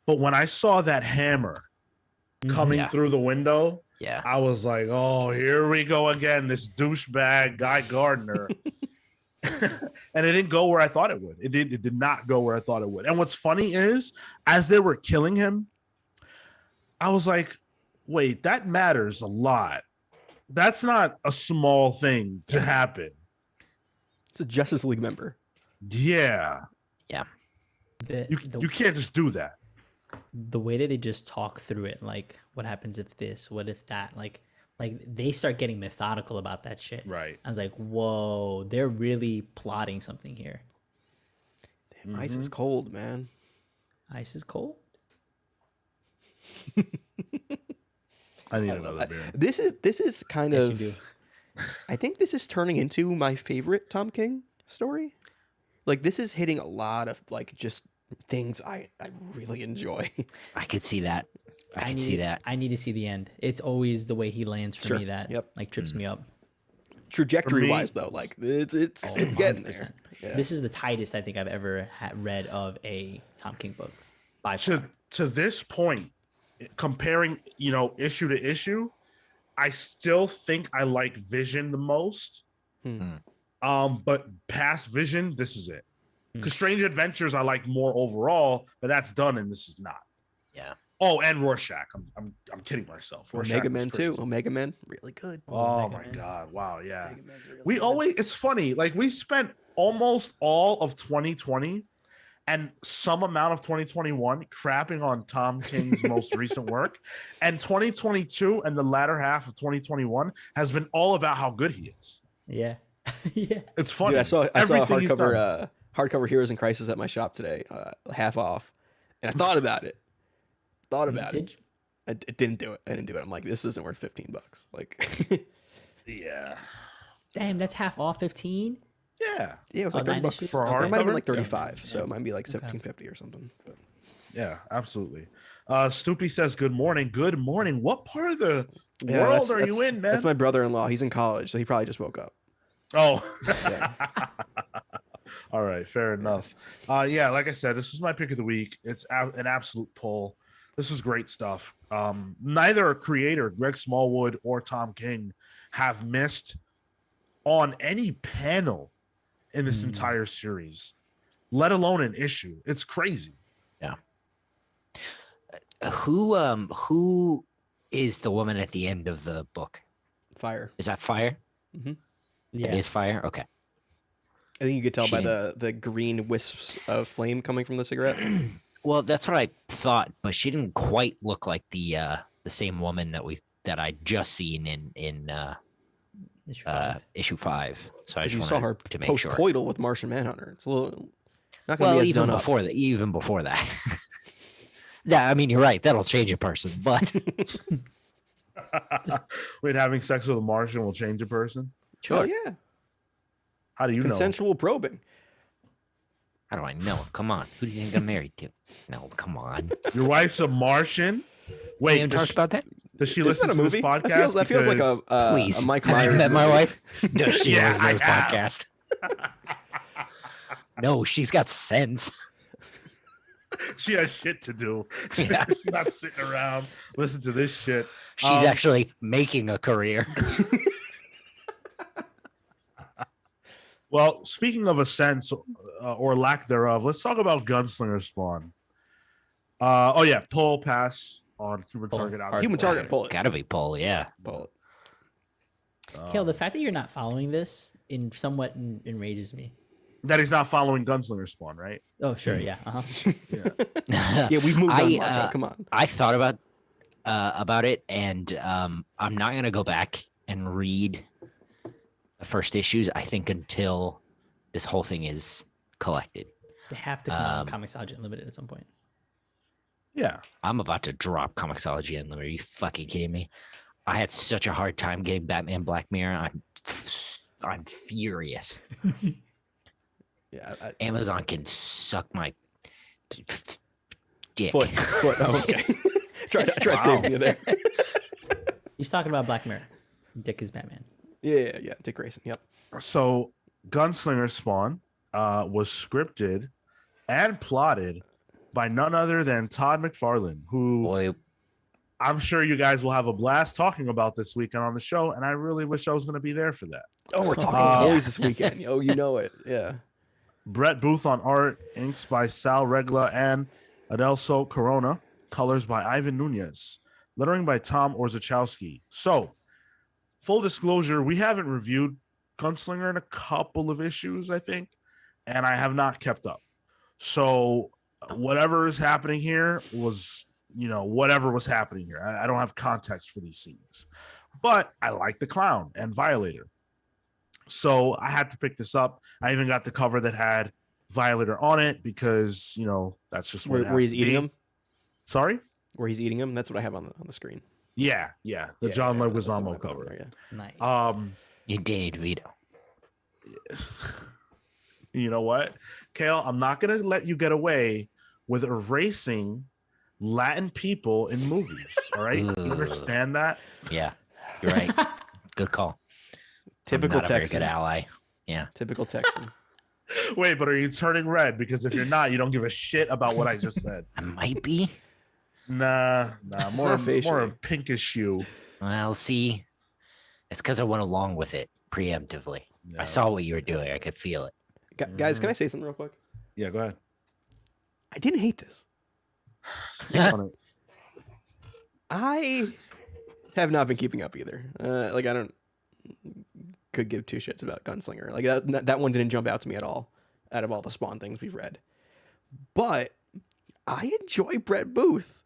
But when I saw that hammer coming Yeah. through the window, Yeah. I was like, oh, here we go again. This douchebag Guy Gardner. And it didn't go where I thought it would. It did not go where I thought it would. And what's funny is, as they were killing him, I was like, wait, that matters a lot. That's not a small thing to happen. It's a Justice League member. Yeah. You can't just do that. The way that they just talk through it, like what happens if this, what if that, like they start getting methodical about that shit. Right. I was like, whoa, they're really plotting something here. Damn, ice is cold, man. Ice is cold. I need another beer. This is kind Yes, of. you do. I think this is turning into my favorite Tom King story. Like this is hitting a lot of like just things I really enjoy. I could see that. I could see that. I need to see the end. It's always the way he lands for Sure. me that Yep. like trips me up. Trajectory wise though, like it's getting there. 100%. Yeah. This is the tightest I think I've ever read of a Tom King book. By far. To this point, comparing, issue to issue, I still think I like Vision the most. But past Vision, this is it. Because Strange Adventures I like more overall, but that's done and this is not. Yeah. Oh, and Rorschach. I'm kidding myself. Rorschach Omega was Man too. crazy. Omega Man, really good. Oh Omega my Man. god! Wow, yeah. Omega Man's really We good. always, it's funny, like we spent almost all of 2020 and some amount of 2021 crapping on Tom King's most recent work, and 2022 and the latter half of 2021 has been all about how good he is. Yeah. Yeah. It's funny. Dude, I saw a Everything he's done. hardcover Heroes in Crisis at my shop today, half off, and I thought about it. Did you? I didn't do it. I'm like, this isn't worth $15. Like, Yeah, Damn, that's half off 15. yeah, it was Oh, like 9 $30 issues? for a Or it might have been hardcover? like Yeah. 35, so it might be like $17.50 or something. But yeah, absolutely. Stoopy says, "Good morning, good morning. What part of the yeah, world are you in, man?" That's my brother-in-law. He's in college, so he probably just woke up. Oh, Yeah. all right, fair enough. Yeah, like I said, this is my pick of the week. It's an absolute pull. This is great stuff. Neither creator, Greg Smallwood or Tom King, have missed on any panel in this entire series, let alone an issue. It's crazy. Who is the woman at the end of the book? Fire. Is that Fire? Yeah. It is Fire. Okay. I think you could tell She by the green wisps of flame coming from the cigarette. Well, that's what I thought, but she didn't quite look like the same woman that I just seen in Issue 5. issue 5. So I just You wanted saw her to make sure. post-coital with Martian Manhunter. It's a little not gonna Well, be as even done before that, even before that. Yeah, I mean you're right. That'll change a person, but Wait, having sex with a Martian will change a person? Oh sure. yeah, How do you know? consensual probing. How do I know? Come on. Who do you think I'm married to? No, come on. Your wife's a Martian? We Wait, haven't talked about that? does she Isn't listen that to a this movie? podcast? That feels like Because- Please. a Mike Have you Myers met my movie. wife? Does she Yeah, listen to I this have. podcast? No, she's got sense. she has shit to do. Yeah. She's not sitting around listening to this shit. She's actually making a career. Well, speaking of a sense or lack thereof, let's talk about Gunslinger Spawn. Oh yeah, pull pass on human Pull. target. Hard Human pull. target, pull it. Gotta be Paul, yeah. Pull it. Kale, the fact that you're not following this somewhat enrages me. That he's not following Gunslinger Spawn, right? Oh, sure. Yeah. Yeah, we've moved on. I, Marco, come on. I thought about it, and I'm not gonna go back and read the first issues. I think until this whole thing is collected. They have to come out on Comixology Unlimited at some point. Yeah. I'm about to drop Comixology Unlimited. Are you fucking kidding me? I had such a hard time getting Batman Black Mirror. I'm furious. Yeah, Amazon can suck my dick. foot. Oh, okay. try saving you there. He's talking about Black Mirror. Dick is Batman. Yeah. Dick Grayson. Yep. So Gunslinger Spawn was scripted and plotted by none other than Todd McFarlane, who Boy, I'm sure you guys will have a blast talking about this weekend on the show, and I really wish I was going to be there for that. Oh, we're talking toys this weekend. Oh, you know it. Yeah. Brett Booth on art, inks by Sal Regla and Adelso Corona, colors by Ivan Nunez, lettering by Tom Orzechowski. So, full disclosure, we haven't reviewed Gunslinger in a couple of issues, I think, and I have not kept up. So, whatever is happening here was, whatever was happening here. I don't have context for these scenes, but I like the clown and Violator. So I had to pick this up. I even got the cover that had Violator on it because, that's just what it Where has he's to eating be. him. Where Where he's eating him. That's what I have on the screen. Yeah. The Yeah, John that's the one I Leguizamo put on cover. there, yeah. Nice. you did, Vito. You know what, Kale? I'm not gonna let you get away with erasing Latin people in movies. All right, you Ooh. understand that? Yeah, you're right. Good call. Typical I'm not a very Texan. good ally. Yeah. Typical Texan. Wait, but are you turning red? Because if you're not, you don't give a shit about what I just said. I might be. Nah, more not facially. pinkish hue. Well, see, it's because I went along with it preemptively. I saw what you were doing. I could feel it. Guys, can I say something real quick? Yeah, go ahead. I didn't hate this. Speak on it. I have not been keeping up either. Like, I don't could give two shits about Gunslinger. Like, that one didn't jump out to me at all out of all the Spawn things we've read. But I enjoy Brett Booth.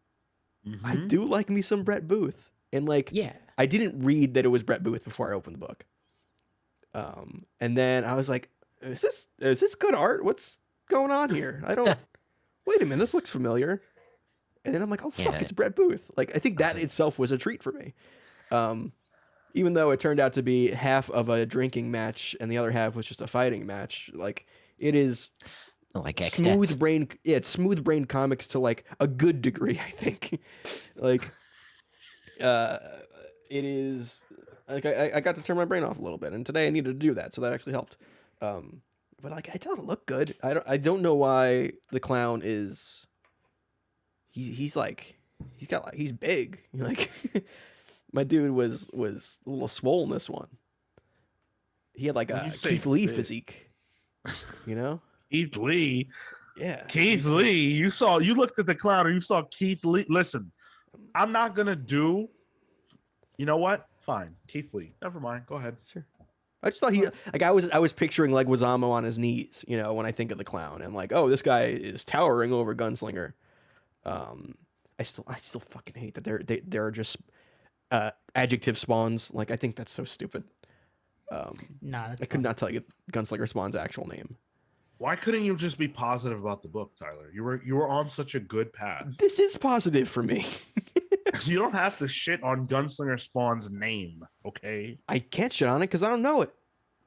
I do like me some Brett Booth. And, like, Yeah. I didn't read that it was Brett Booth before I opened the book. And then I was like, is this good art? What's going on here? I don't... Wait a minute, this looks familiar. And then I'm like, oh, fuck, Yeah. it's Brett Booth. Like, I think that itself was a treat for me. Even though it turned out to be half of a drinking match and the other half was just a fighting match. Like, it is Like smooth brain. Yeah, it's smooth brain comics to, like, a good degree, I think. Like, it is... Like, I got to turn my brain off a little bit, and today I needed to do that, so that actually helped. But, like, I thought it looked good. I don't know why the clown is... He's big. Like, my dude was a little swole in this one. He had like a Keith Lee physique, you know? Keith Lee. Yeah. Keith Lee. You looked at the clown and you saw Keith Lee. Listen, I'm not gonna do. You know what? Fine, Keith Lee. Never mind. Go ahead. Sure. I just thought I was picturing like Leguizamo on his knees, you know, when I think of the clown, and like, oh, this guy is towering over Gunslinger. I still fucking hate that they're just adjective spawns. Like, I think that's so stupid. Nah, I could not tell you Gunslinger Spawn's actual name. Why couldn't you just be positive about the book, Tyler? You were on such a good path. This is positive for me. You don't have to shit on Gunslinger Spawn's name, okay? I can't shit on it because I don't know it.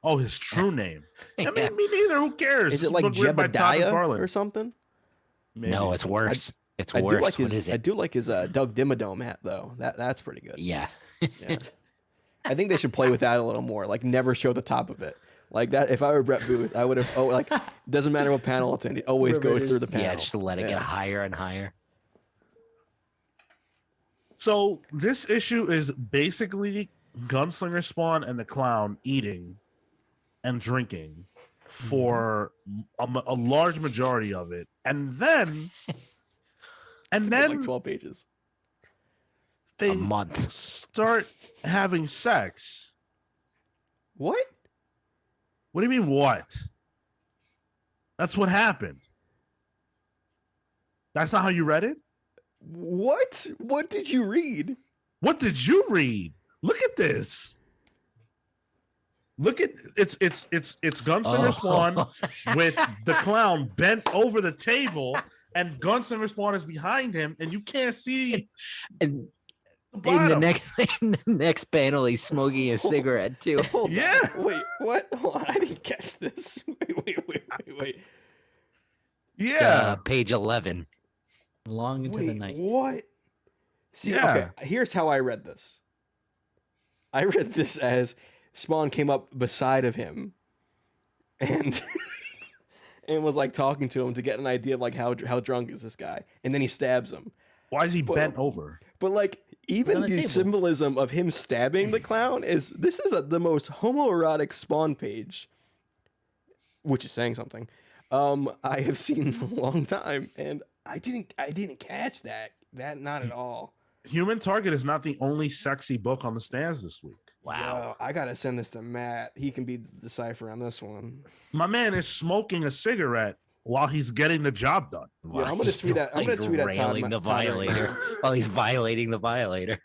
Oh, his true name. I Yeah. mean, me neither. Who cares? Is it like Book written by Todd Jebediah McFarlane. or something? Maybe. No, it's worse. It's I do worse. like What his. is I it? do like his Doug Dimmadome hat though. That's pretty good. Yeah. Yeah. I think they should play with that a little more. Like, never show the top of it. Like that. If I were Brett Booth, I would have. Oh, like, doesn't matter what panel it's in. It always Whoever goes it through is. the panel. Yeah, just to let it Yeah. get higher and higher. So this issue is basically Gunslinger Spawn and the Clown eating and drinking for a large majority of it, and then Like 12 pages. they A month. start having sex. What? What do you mean? What? That's what happened. That's not how you read it. What? What did you read? What did you read? Look at this. Look at it's Gunslinger Spawn with the clown bent over the table, and Gunslinger Spawn is behind him, and you can't see And the in the bottom. next panel, he's smoking a cigarette too. Hold on. Yeah. Wait, what? Hold on. I didn't catch this. Wait. It's, Yeah. page 11. Long into the Wait, night. what? See, Yeah. okay, here's how I read this. I read this as Spawn came up beside of him and and was like talking to him to get an idea of like how drunk is this guy, and then he stabs him. Why is he But- bent over? But like, even on the the table. symbolism of him stabbing the clown is the most homoerotic Spawn page, which is saying something. I have seen in a long time, and I didn't catch that not at all. Human Target is not the only sexy book on the stands this week. Wow. Yo, I gotta send this to Matt. He can be the decipher on this one. My man is smoking a cigarette while he's getting the job done. Yeah, I'm gonna tweet at- I'm gonna tweet at Todd railing the Todd right violator. now. Oh, he's violating the violator.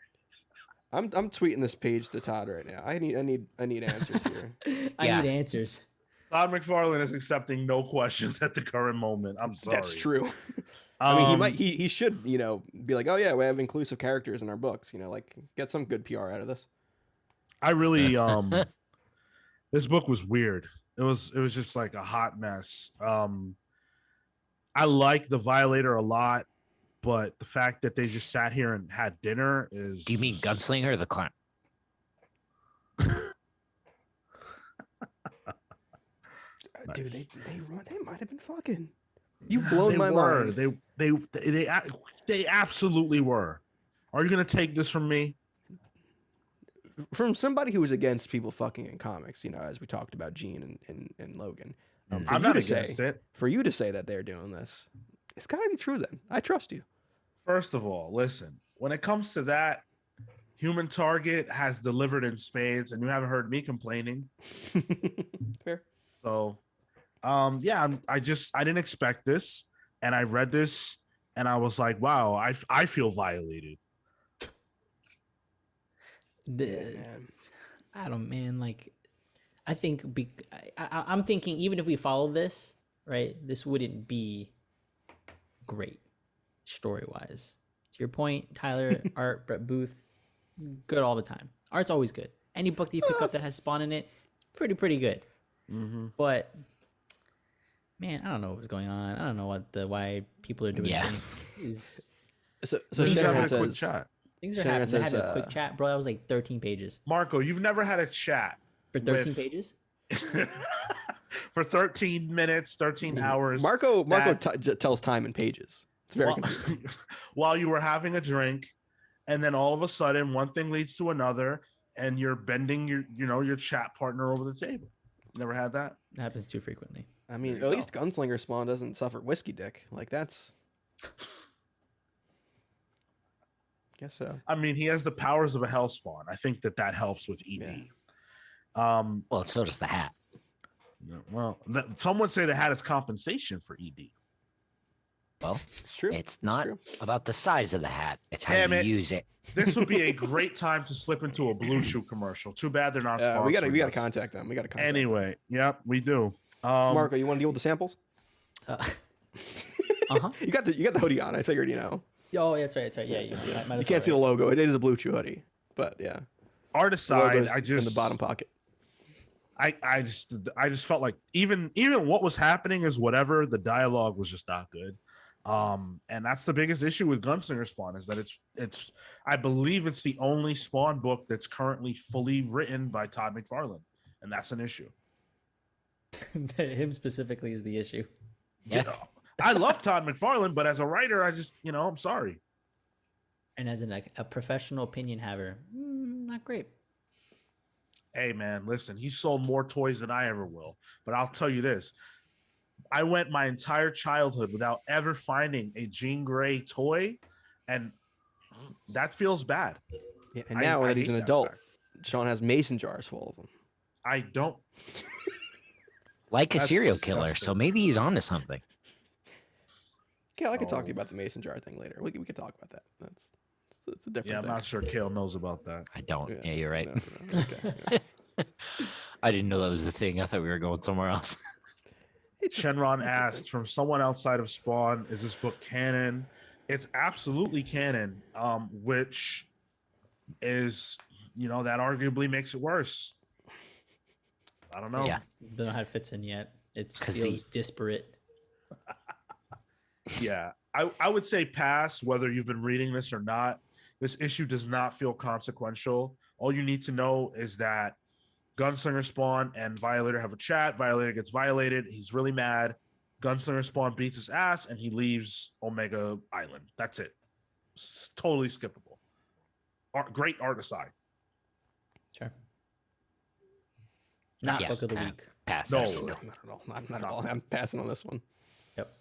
I'm tweeting this page to Todd right now. I need answers here. I Yeah. need answers. Todd McFarlane is accepting no questions at the current moment. I'm sorry. That's true. I mean, Um, he should, you know, be like, oh yeah, we have inclusive characters in our books, you know, like get some good PR out of this. I really this book was weird. It was just like a hot mess. I like the Violator a lot, but the fact that they just sat here and had dinner is. Do you mean Gunslinger or the clown? Dude, Nice. they might have been fucking. You've blown my mind. They absolutely were. Are you gonna take this from me? From somebody who was against people fucking in comics, as we talked about Gene and Logan. For I'm you not to against say, it. For you to say that they're doing this, it's got to be true then. I trust you. First of all, listen, when it comes to that, Human Target has delivered in spades, and you haven't heard me complaining. Fair. So, yeah, I didn't expect this, and I read this, and I was like, wow, I feel violated. I don't, man. Like, I think I'm thinking even if we follow this, right, this wouldn't be great story wise. To your point, Tyler, art, Brett Booth, good all the time. Art's always good. Any book that you pick up that has Spawn in it, it's pretty good. Mm-hmm. But man, I don't know what was going on. I don't know why people are doing things. So Things Sharon having a quick says, chat. Things are Sharon happening. I says, had a quick chat, bro. That was like 13 pages. Marco, you've never had a chat For 13 with- pages? for 13 minutes, 13 hours. Marco that- tells time in pages. It's very while, confusing. while you were having a drink, and then all of a sudden one thing leads to another, and you're bending your chat partner over the table. Never had that? It happens too frequently. I mean, There at you least Gunslinger Spawn doesn't suffer whiskey dick. Like, that's... Guess so. I mean, he has the powers of a Hellspawn. I think that helps with ED. Well, so does the hat. Well, some would say the hat is compensation for ED. Well, It's true. it's not true. about the size of the hat. It's how Damn you it. use it. This would be a great time to slip into a Blue Chew commercial. Too bad they're not sponsoring We gotta us. contact them. We gotta contact Anyway, yep, we do. Marco, you want to deal with the samples? Uh-huh. You got the hoodie on. I figured, Oh, yeah, that's right. Yeah, you can't see the logo. It is a Blue Chew hoodie, but yeah, Art the aside, logo's I just in the bottom pocket. I just felt like even what was happening is whatever. The dialogue was just not good. And that's the biggest issue with Gunslinger Spawn is that it's I believe it's the only Spawn book that's currently fully written by Todd McFarlane, and that's an issue. Him specifically is the issue. Yeah. I love Todd McFarlane, but as a writer, I just I'm sorry. And as a professional opinion haver, not great. Hey man, listen, he sold more toys than I ever will. But I'll tell you this. I went my entire childhood without ever finding a Jean Grey toy, and that feels bad. Yeah, and now I that he's hate an that adult, fact. Sean has mason jars full of them. I don't. Like a That's serial killer, so disgusting. maybe he's onto something. Yeah, I could talk to you Oh. about the mason jar thing later. We could talk about that. It's a different Yeah, I'm thing. not sure Kale knows about that. I don't. Yeah, you're right. No, okay, yeah. I didn't know that was the thing. I thought we were going somewhere else. Shenron asked from someone outside of Spawn, is this book canon? It's absolutely canon, which is, that arguably makes it worse. I don't know. Yeah. Don't know how it fits in yet. It 'Cause feels disparate. Yeah. I would say pass whether you've been reading this or not. This issue does not feel consequential. All you need to know is that Gunslinger Spawn and Violator have a chat. Violator gets violated. He's really mad. Gunslinger Spawn beats his ass and he leaves Omega Island. That's it. It's totally skippable. Great art aside. Sure. Not Yes. book of the week. Pass. No. Absolutely. Not at all. Not at all. I'm passing on this one. Yep.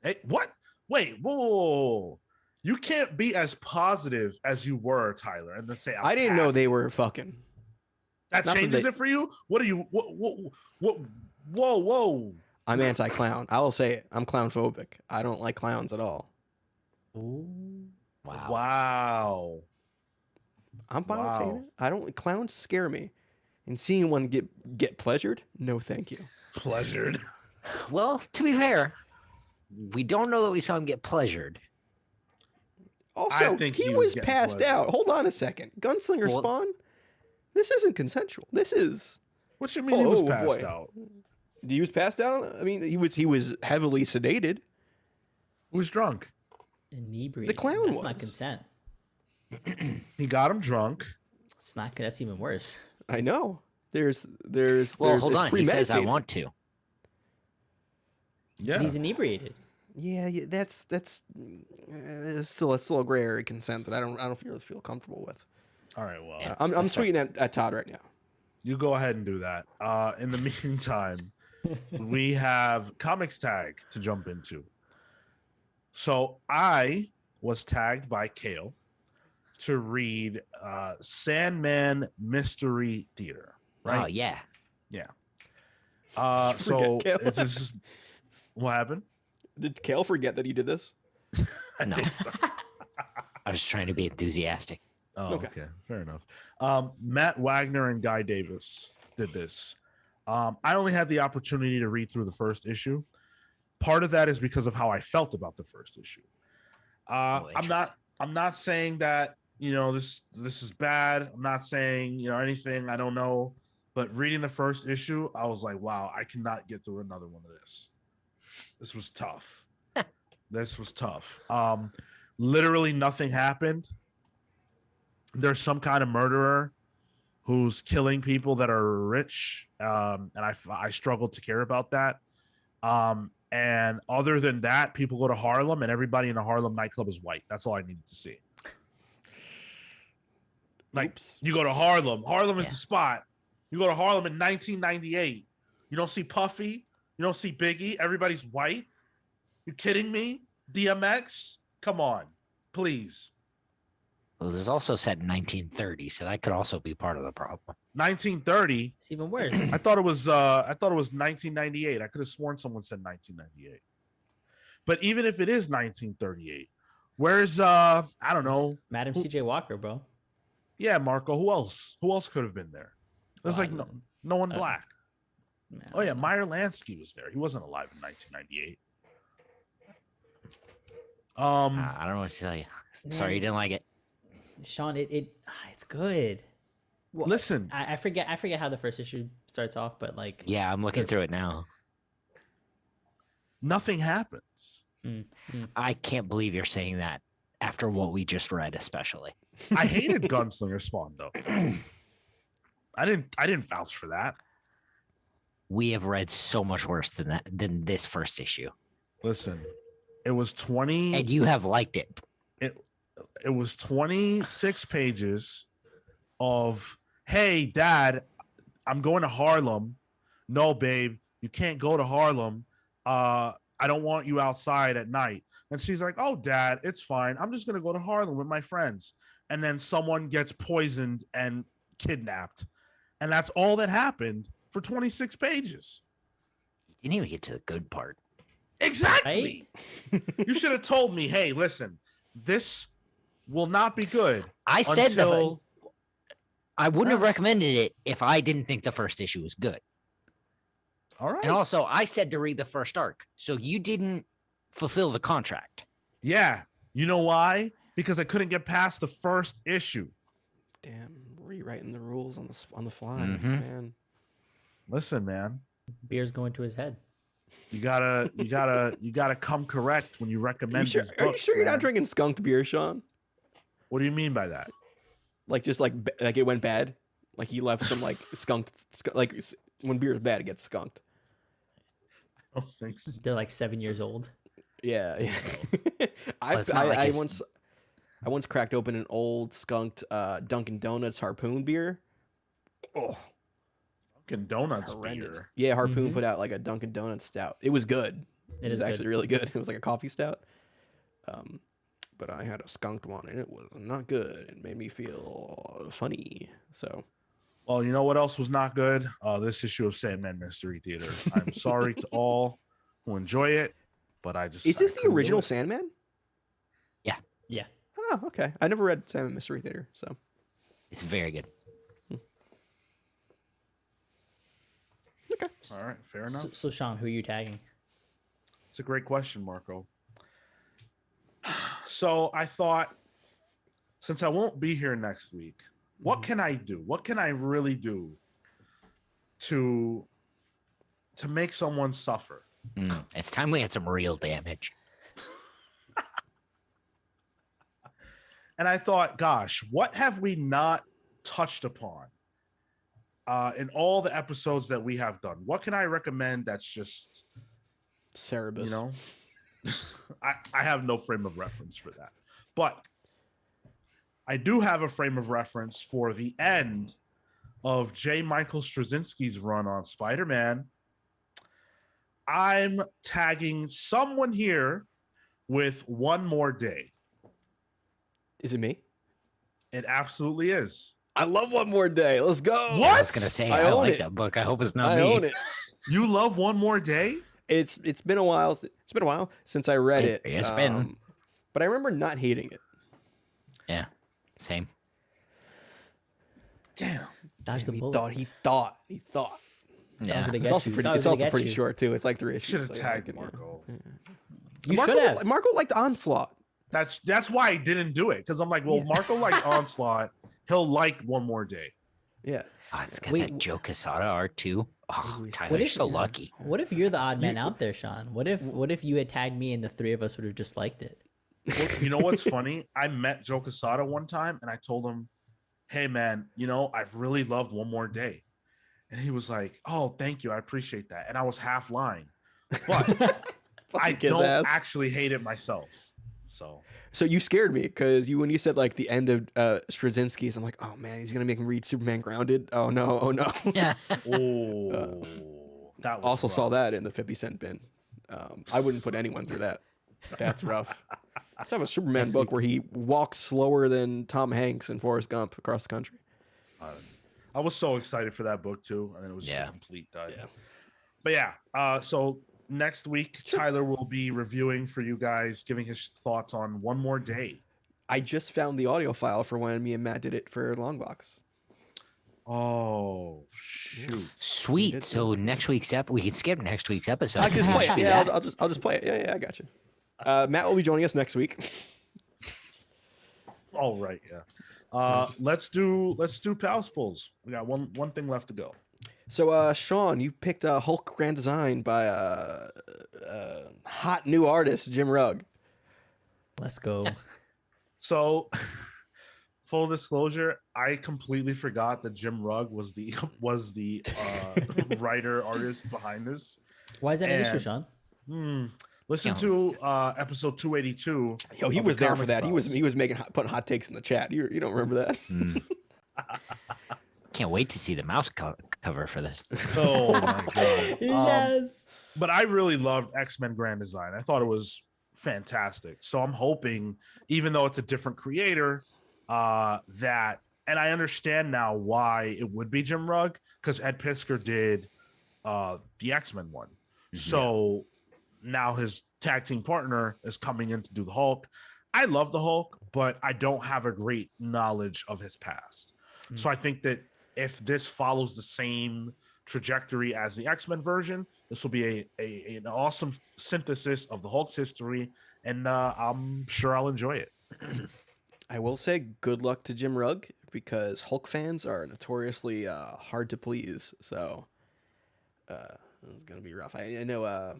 Hey, what? Wait, whoa. You can't be as positive as you were, Tyler, and then say I didn't know pass. they were fucking. That Not that changes they- it for you? What are you? Whoa. I'm anti-clown. I will say it. I'm clown phobic. I don't like clowns at all. Ooh. Wow. Wow. I'm fine with saying Wow. it. I don't. Clowns scare me, and seeing one get pleasured, no, thank you. Pleasured. Well, to be fair, we don't know that we saw him get pleasured. Also, think he he was was getting passed pleasured. out. Hold on a second. Gunslinger Well- Spawn. This isn't consensual. This is What you mean he was Oh, passed boy. out? He was passed out. I mean, he was heavily sedated. Who was drunk? Inebriated. The clown That's was. not consent. He got him drunk. It's not. That's even worse. I know. There's. Well, hold it's on. He says I premeditated. want to. Yeah. But he's inebriated. Yeah, that's still a gray area consent that I don't feel comfortable with. All right. Well, Yeah. I'm That's fair. tweeting at Todd right now. you go ahead and do that. In the meantime, we have comics tag to jump into. So I was tagged by Kale to read Sandman Mystery Theater. Right? Oh yeah. So Kale. it's just what happened? Did Kale forget that he did this? No. I was trying to be enthusiastic. Oh, Okay. okay. Fair enough. Matt Wagner and Guy Davis did this. I only had the opportunity to read through the first issue. Part of that is because of how I felt about the first issue. I'm not saying that, this is bad. I'm not saying, anything. I don't know. But reading the first issue, I was like, wow, I cannot get through another one of this. This was tough. This was tough. Literally nothing happened. There's some kind of murderer who's killing people that are rich. And I struggled to care about that. And other than that, people go to Harlem and everybody in a Harlem nightclub is white. That's all I needed to see. Like, Oops. you go to Harlem. Harlem is Yeah. the spot. You go to Harlem in 1998. You don't see Puffy. You don't see Biggie. Everybody's white. You kidding me? DMX? Come on. Please. Well, this is also set in 1930, so that could also be part of the problem. 1930. It's even worse. I thought it was 1998. I could have sworn someone said 1998. But even if it is 1938, where's I don't know. Madam Who- C.J. Walker, bro. Yeah, Marco, who else? Who else could have been there? There's like no one I- black. Man, Oh yeah, Meyer Lansky was there. He wasn't alive in 1998. I don't know what to tell you. Sorry you didn't like it. Sean, it's good. Well, Listen, I forget how the first issue starts off, but like, Yeah, I'm looking through it now. nothing happens. I can't believe you're saying that after what we just read, especially. I hated Gunslinger Spawn though. I didn't vouch for that. We have read so much worse than this first issue, Listen, it was 20 and you have liked it. it was 26 pages of, hey dad, I'm going to Harlem. No, babe, you can't go to Harlem. I don't want you outside at night. And she's like, oh dad, it's fine, I'm just gonna go to Harlem with my friends. And then someone gets poisoned and kidnapped, and that's all that happened for 26 pages. You didn't even get to the good part. Exactly. You should have told me, hey, listen, this will not be good. I said until... I wouldn't have recommended it if I didn't think the first issue was good. All right. And also, I said to read the first arc, so you didn't fulfill the contract. Yeah. You know why? Because I couldn't get past the first issue. Damn, rewriting the rules on the fly, Mhm. man. Listen, man, beer's going to his head. you gotta come correct when you recommend these Are you books, sure you're man. not drinking skunked beer, Sean? What do you mean by that? Like just like it went bad. Like he left some like like when beer is bad, it gets skunked. Oh, thanks. They're like 7 years old. Yeah. it's not like I it's- once cracked open an old skunked Dunkin' Donuts Harpoon beer. Oh, Dunkin' Donuts horrendous. beer. Yeah, Harpoon Mhm. put out like a Dunkin' Donuts stout. It was good. It was is good. actually really good. It was like a coffee stout. But I had a skunked one and it was not good. It made me feel funny. So Well, you know what else was not good? This issue of Sandman Mystery Theater. I'm sorry to all who enjoy it, but I just is this the couldn't do original it. Sandman? Yeah. Oh, okay. I never read Sandman Mystery Theater, so It's very good. All right, fair enough. So Sean, who are you tagging? It's a great question, Marco. So I thought, since I won't be here next week, what can I do? What can I really do to make someone suffer. It's time we had some real damage. And I thought, gosh, what have we not touched upon in all the episodes that we have done? What can I recommend that's just, Cerebus. you know, I have no frame of reference for that. But I do have a frame of reference for the end of J. Michael Straczynski's run on Spider-Man. I'm tagging someone here with One More Day. Is it me? It absolutely is. I love One More Day. Let's go. What? I was gonna say I I own like it. that book. I hope it's not I me. own it. You love One More Day? It's been a while. It's been a while since I read it. It's been. But I remember not hating it. Yeah, same. Damn. Dodge the He bullet. thought. Yeah. Was it to It's get also you? pretty. Thought it It's was to also get pretty you. short too. It's like 3 issues. Should have so yeah, tagged I can- Marco. You Marco, should have. Marco liked Onslaught. That's why I didn't do it, because I'm like, well, Yeah. Marco liked Onslaught. He'll like One More Day. Yeah. Oh, it's got Wait, that Joe Quesada art too. Oh, Ooh, it's- Tyler, What you're if- so lucky. What if you're the odd man out there, Sean? What if you had tagged me and the three of us would have just liked it? Well, you know what's funny? I met Joe Quesada one time and I told him, hey, man, you know, I've really loved One More Day. And he was like, oh, thank you. I appreciate that. And I was half lying. But I Fucking kiss don't ass. actually hate it myself. So you scared me because when you said like the end of Straczynski's, I'm like, oh man, he's gonna make him read Superman Grounded. Oh no. Yeah. Oh, that was Also saw rough. that in the 50-cent bin. I wouldn't put anyone through that. That's rough. I have a Superman book where he walks slower than Tom Hanks and Forrest Gump across the country. I was so excited for that book too, and it was just Yeah. a complete dud. Yeah. But yeah, so next week Tyler will be reviewing for you guys, giving his thoughts on One More Day. I just found the audio file for when me and Matt did it for Longbox. Oh shoot! Sweet. did So next week's we can skip next week's episode. I just play it. Do Yeah, that. I'll just play it. Yeah, I got you. Matt will be joining us next week. All right, yeah. Let's do Pals Pulls. We got one thing left to go. So, Sean, you picked Hulk Grand Design by hot new artist Jim Rugg. Let's go. So, full disclosure, I completely forgot that Jim Rugg was the writer artist behind this. Why is that an issue, And- Sean? Listen to episode 282. Yo, he of was the there for Comics that. Pals. He was making putting hot takes in the chat. You don't remember that? Can't wait to see the mouse cover for this. Oh my god! Yes. But I really loved X-Men Grand Design. I thought it was fantastic. So I'm hoping, even though it's a different creator, that, and I understand now why it would be Jim Rugg, because Ed Piskor did the X-Men one. So now his tag team partner is coming in to do the Hulk. I love the Hulk, but I don't have a great knowledge of his past. So I think that if this follows the same trajectory as the X-Men version, this will be an awesome synthesis of the Hulk's history, and I'm sure I'll enjoy it. I will say good luck to Jim Rugg because Hulk fans are notoriously hard to please. So it's gonna be rough. I know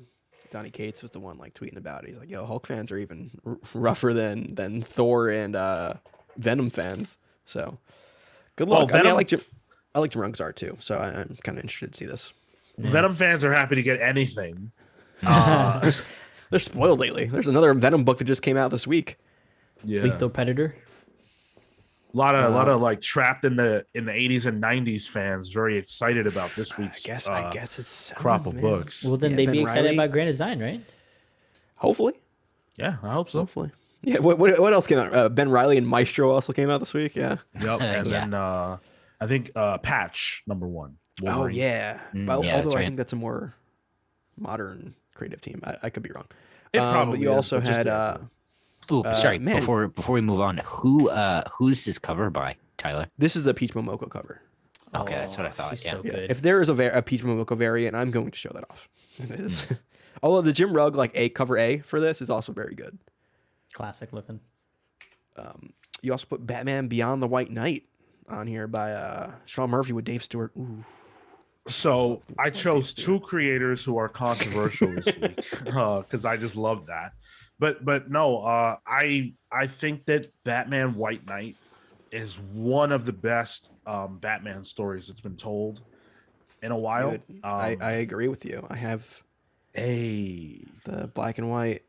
Donnie Cates was the one like tweeting about it. He's like, "Yo, Hulk fans are even rougher than Thor and Venom fans." So good luck. Well, I Venom- like Jim Rugg's art too. So I'm kind of interested to see this. Venom fans are happy to get anything. They're spoiled lately. There's another Venom book that just came out this week. Yeah, Lethal Predator. a lot of like trapped in the 80s and 90s fans very excited about this week's I guess it's crop of man. books. Well, then Yeah, they'd Ben be excited Reilly. about Grand Design, right? Hopefully. Yeah, I hope so. Hopefully. Yeah. What else came out? Ben Reilly and Maestro also came out this week. Yeah. Yep. And Yeah. then I think Patch #1. Wolverine. Oh yeah. Mm, But yeah, that's although I right. think that's a more modern creative team. I could be wrong. It But probably you is, also but just had the- Ooh, sorry. man. Before we move on, who's this cover by, Tyler? this is a Peach Momoko cover. Okay, that's what I Oh, thought. she's Yeah. so good. If there is a Peach Momoko variant, I'm going to show that off. It is. Although the Jim Rugg cover A for this is also very good. Classic looking. You also put Batman Beyond the White Knight on here by Sean Murphy with Dave Stewart. Ooh. So I chose two creators who are controversial this week because I just love that. But no, I think that Batman White Knight is one of the best Batman stories that's been told in a while. Dude, I agree with you. I have Hey, the black and white.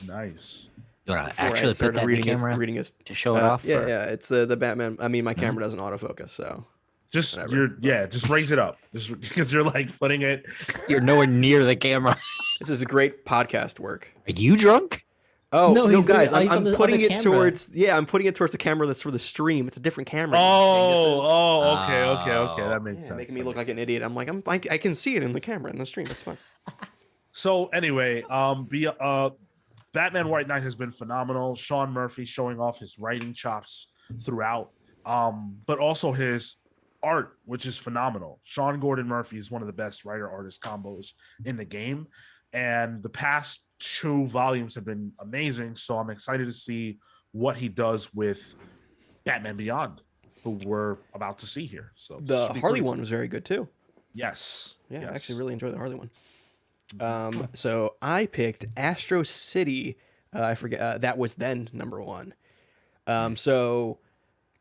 nice. You want to Before I actually put started that in the reading camera reading his to show it off? Yeah, or- yeah. It's the Batman. I mean, my camera doesn't autofocus, so Just whatever. just raise it up, just because you're like putting it. You're nowhere near the camera. This is great podcast work. Are you drunk? Oh No, no, he's doing- guys! oh, he's on I'm the putting other it camera. towards I'm putting it towards the camera that's for the stream. It's a different camera. Okay. That makes Yeah, sense. making me That look makes like an idiot. I'm like I can see it in the camera in the stream. It's fine. So anyway, Batman White Knight has been phenomenal. Sean Murphy showing off his writing chops throughout, but also his art, which is phenomenal. Sean Gordon Murphy is one of the best writer artist combos in the game, and the past 2 volumes have been amazing. So I'm excited to see what he does with Batman Beyond, who we're about to see here. So The should be Harley pretty one cool. was very good too. Yes. Yeah, yes. I actually really enjoyed the Harley one. So I picked Astro City. I forget that was then number 1. So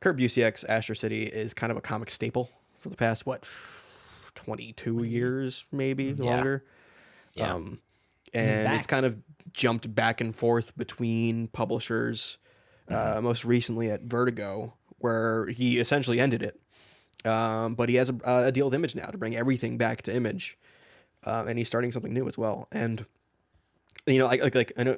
Kurt Busiek's Astro City is kind of a comic staple for the past 22 years, maybe longer. Yeah. And back. it's kind of jumped back and forth between publishers. Most recently at Vertigo, where he essentially ended it. But he has a deal with Image now to bring everything back to Image. And he's starting something new as well. And I know,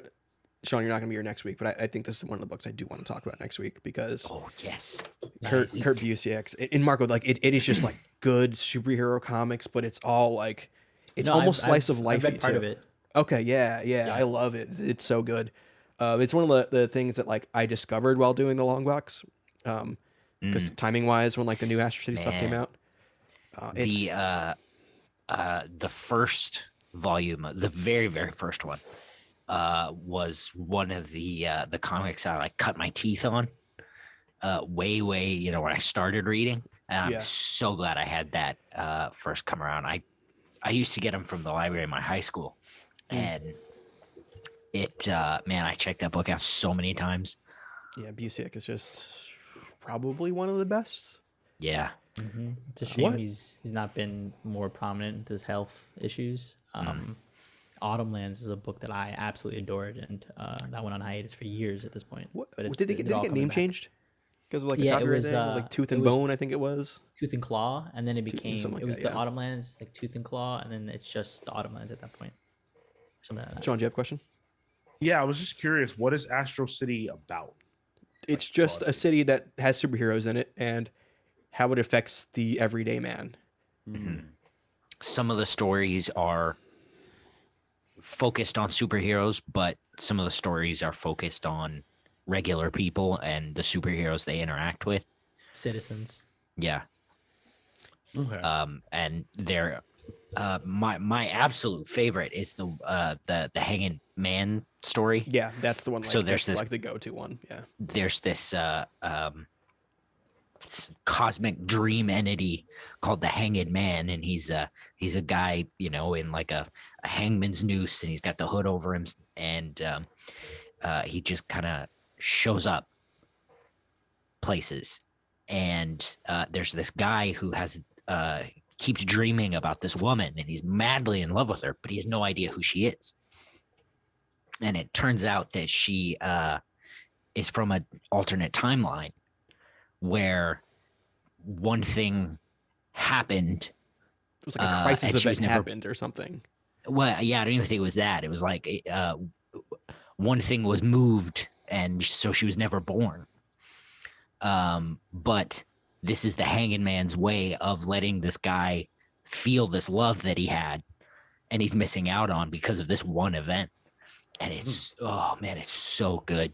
Sean, you're not going to be here next week, but I think this is one of the books I do want to talk about next week because Oh yes. Kurt Nice. Busiek and Marco, like it is just like good superhero comics, but it's all like it's No, almost I've- slice of I've life. read part of it. Okay, yeah, I love it. It's so good. It's one of the things that like I discovered while doing the long box, because timing wise, when like the new Astro City stuff came Man. out, it's The first volume, the very first one, was one of the comics I like cut my teeth on. Way when I started reading, and I'm Yeah. so glad I had that first come around. I used to get them from the library in my high school, and it man, I checked that book out so many times. yeah, Busiek is just probably one of the best. Yeah. It's a shame What? he's not been more prominent with his health issues. Autumn Lands is a book that I absolutely adored, and that went on hiatus for years at this point. What But did it they're get all name coming back. changed? Because of like the Yeah, it copyright was, thing? It was like Tooth it and was- Bone, I think it was. Tooth and Claw, and then it became something like it was that, the yeah. Autumn Lands, like Tooth and Claw, and then it's just the Autumn Lands at that point. Something like that. Sean, do you have a question? Yeah, I was just curious. What is Astro City about? It's just a broadly. city that has superheroes in it and how it affects the everyday man. Some of the stories are focused on superheroes, but some of the stories are focused on regular people and the superheroes they interact with. Citizens. Yeah. Okay. And they're my absolute favorite is the Hanging Man story. Yeah, that's the one. Like, So there's that's this- like the go-to one. Yeah. There's this cosmic dream entity called the Hanged Man, and he's a guy, in like a hangman's noose, and he's got the hood over him, and he just kind of shows up places. And there's this guy who has keeps dreaming about this woman, and he's madly in love with her, but he has no idea who she is. And it turns out that she is from an alternate timeline where one thing happened. It was like a crisis and she was event never- happened or something. Well, yeah, I don't even think it was that. It was like one thing was moved, and so she was never born. But this is the Hanging Man's way of letting this guy feel this love that he had, and he's missing out on because of this one event. And it's oh man, it's so good.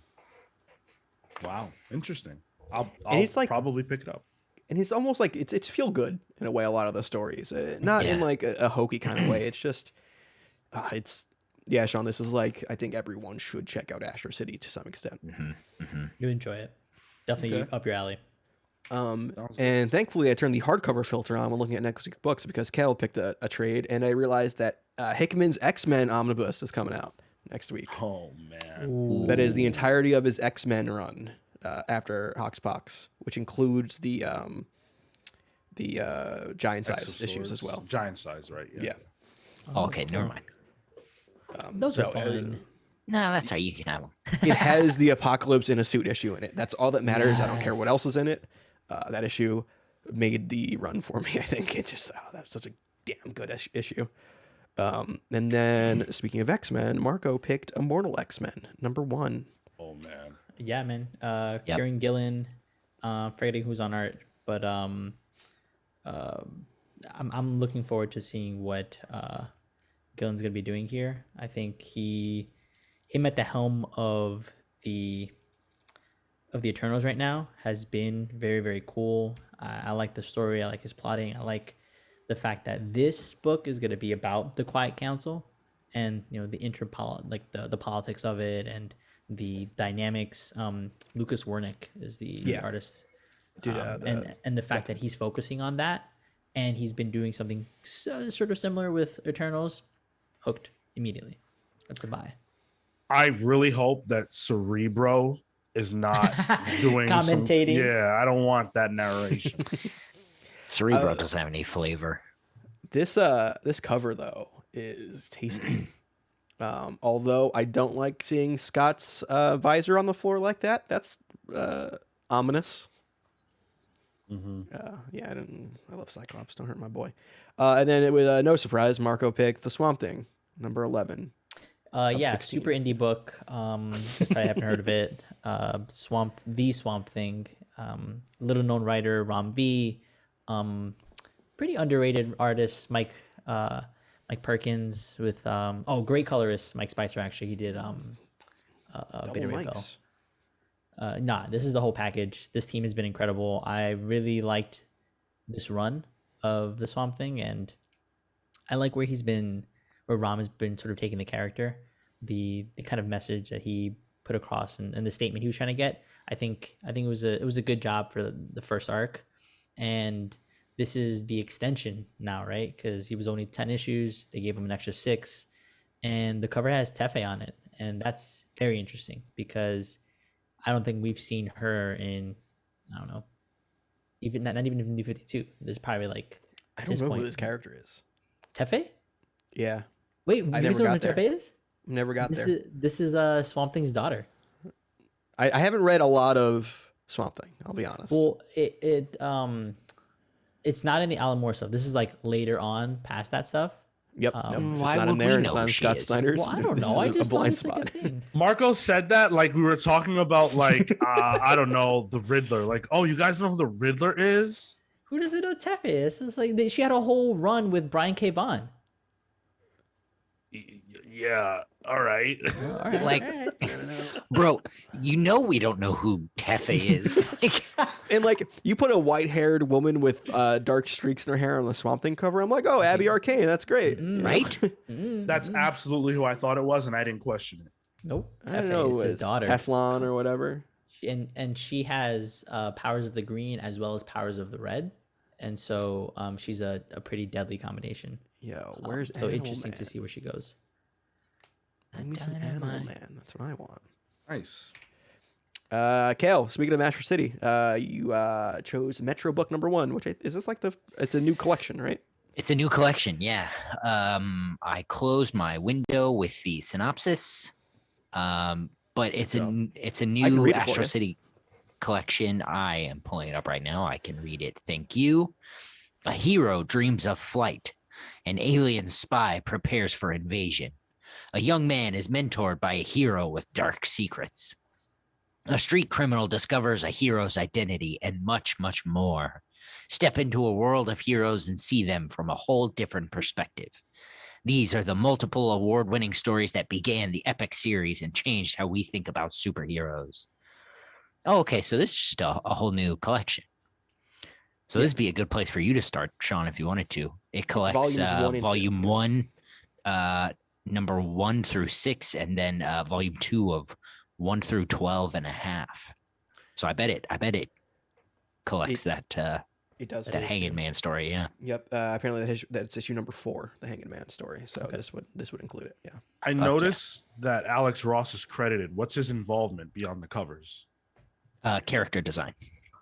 Wow, interesting. I'll it's like- probably pick it up. And it's almost like it's feel good in a way. A lot of the stories, not in Yeah. like a hokey kind of way. It's just, yeah, Sean. This is like I think everyone should check out Astro City to some extent. You enjoy it. Definitely Okay. up your alley. And thankfully, I turned the hardcover filter on when looking at next week's books because Cal picked a trade, and I realized that Hickman's X-Men omnibus is coming out next week. Oh man. Ooh. That is the entirety of his X-Men run after Hoxpox, which includes the giant size issues as well. Giant size, right? Yeah. Okay, never mind. Those are fun. No, that's how you can have them. It has the Apocalypse in a suit issue in it. That's all that matters. I don't care what else is in it. That issue made the run for me. I think it just that's such a damn good issue. And then speaking of X-Men, Marco picked Immortal X-Men #1. Oh man. Yeah, man. Kieran Gillen, forgetting who's on art, but I'm looking forward to seeing what Gillen's gonna be doing here. I think him at the helm of the Eternals right now has been very, very cool. I like the story. I like his plotting. I like the fact that this book is going to be about the Quiet Council and the the politics of it and the dynamics. Lucas Wernick is the artist, Dude, and the fact that he's focusing on that, and he's been doing something sort of similar with Eternals. Hooked immediately. That's a buy. I really hope that Cerebro is not doing commentating. Yeah, I don't want that narration. Cerebro doesn't have any flavor. This cover though is tasty. Although I don't like seeing Scott's visor on the floor like that. That's ominous. Yeah, I love Cyclops. Don't hurt my boy. And then with no surprise, Marco picked the Swamp Thing, #11. Yeah, 16. super indie book. If I haven't heard of it, Swamp Thing. Little known writer Ram V. Pretty underrated artist Mike Perkins with great colorist Mike Spicer. Actually, he did Beta Ray Bill. Nah, this is the whole package. This team has been incredible. I really liked this run of the Swamp Thing, and I like where Ram has been sort of taking the character, the kind of message that he put across and the statement he was trying to get. I think it was a good job for the first arc, and this is the extension now, right? Because he was only 10 issues. They gave him an extra 6, and the cover has Tefe on it, and that's very interesting because I don't think we've seen her in, I don't know, even not even in New 52. There's probably like I don't know who this character is. Tefe? Yeah. Wait, I you never know got who there. Tefe is? Never got there. This is Swamp Thing's daughter. I haven't read a lot of Swamp Thing. I'll be honest. Well, it's not in the Alan Moore stuff. This is like later on, past that stuff. Yep. why not would in there, we it's know not in who she Scott is? Snyder's. Well, I don't know. I This is just a blind thought it's like a spot. thing. Marco said that like we were talking about like I don't know, the Riddler. Like, oh, you guys know who the Riddler is? Who doesn't know Tefe? This is like she had a whole run with Brian K. Vaughan. Yeah. All right. All right, Like, all right. bro, we don't know who Tefe is. Like, And like you put a white-haired woman with dark streaks in her hair on the Swamp Thing cover, I'm like, oh, Abby Arcane, that's great. right? That's absolutely who I thought it was, and I didn't question it. Nope. I don't Tefe know, is his it's daughter. Teflon or whatever. And she has powers of the green as well as powers of the red, and so she's a pretty deadly combination. Yo, where's so Animal interesting Man? to see where she goes. Bring me some Animal Man. That's what I want. Nice. Kale, speaking of Master City, you chose Metro book #1, which is this like it's a new collection, right? It's a new collection, yeah. I closed my window with the synopsis, but it's a can new read it for Astro you. City collection. I am pulling it up right now. I can read it. Thank you. A hero dreams of flight. An alien spy prepares for invasion. A young man is mentored by a hero with dark secrets. A street criminal discovers a hero's identity and much, much more. Step into a world of heroes and see them from a whole different perspective. These are the multiple award-winning stories that began the epic series and changed how we think about superheroes. Oh, okay, so this is just a whole new collection. So this would be a good place for you to start, Sean, if you wanted to. It collects volumes 1 and 2. volume 1, number 1 through 6, and then volume 2 of 1 through 12 and a half. So I bet it collects that It does. that Hanging Man story. Yeah. Yep. Apparently that's issue number 4, the Hanging Man story. So this would include it. Yeah. I noticed that Alex Ross is credited. What's his involvement beyond the covers? Character design.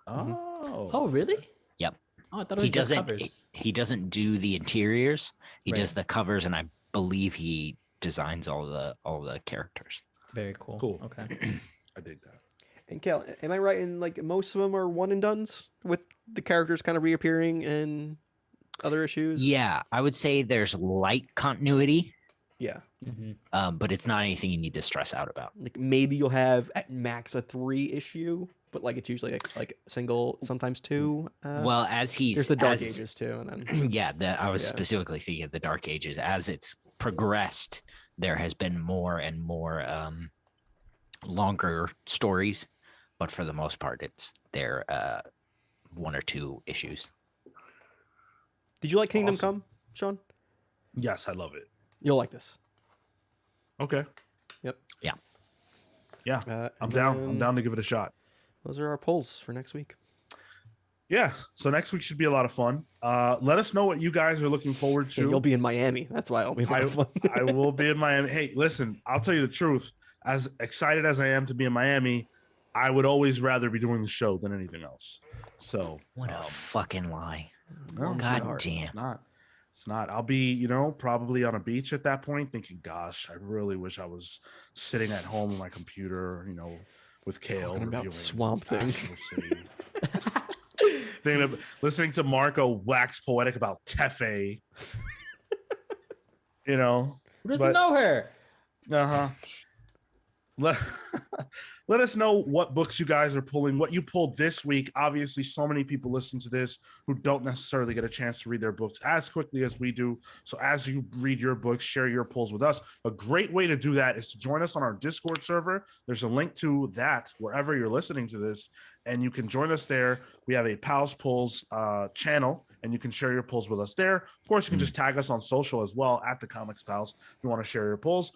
Oh. Oh, really? Yep. Oh, I thought it was He just doesn't. covers. He doesn't do the interiors. He Right. does the covers, and I believe he designs all the characters. Very cool. Cool. Okay. I dig that. And Cal, am I right in like most of them are one and dones with the characters kind of reappearing in other issues? Yeah, I would say there's light continuity, Yeah. but it's not anything you need to stress out about. Like maybe you'll have at max a 3 issue, but like it's usually like single, sometimes 2. Well, as he's there's the Dark as- Ages too, and then yeah, I was Yeah. specifically thinking of the Dark Ages. As it's progressed, there has been more and more longer stories, but for the most part, they're 1 or 2 issues. did you like Kingdom Awesome. Come, Sean? Yes, I love it. You'll like this. Okay. Yep. Yeah. I'm and down. I'm then down to give it a shot. Those are our polls for next week. Yeah. So next week should be a lot of fun. Let us know what you guys are looking forward to. Yeah, you'll be in Miami. That's why it'll be a lot of fun. I will be in Miami. Hey, listen, I'll tell you the truth. As excited as I am to be in Miami, I would always rather be doing the show than anything else. So What a fucking lie! no, it's God not. damn. It's not. It's not. I'll be, probably on a beach at that point, thinking, "Gosh, I really wish I was sitting at home on my computer, with Kale Talking about reviewing Swamp Thing. Actual City." Listening to Marco wax poetic about Tefe. Who doesn't But- know her? Uh-huh. Let us know what books you guys are pulling, what you pulled this week. Obviously, so many people listen to this who don't necessarily get a chance to read their books as quickly as we do. So as you read your books, share your pulls with us. A great way to do that is to join us on our Discord server. There's a link to that wherever you're listening to this, and you can join us there. We have a Pals Pulls channel, and you can share your pulls with us there. Of course, you can just tag us on social as well at the Comics Pals if you want to share your pulls.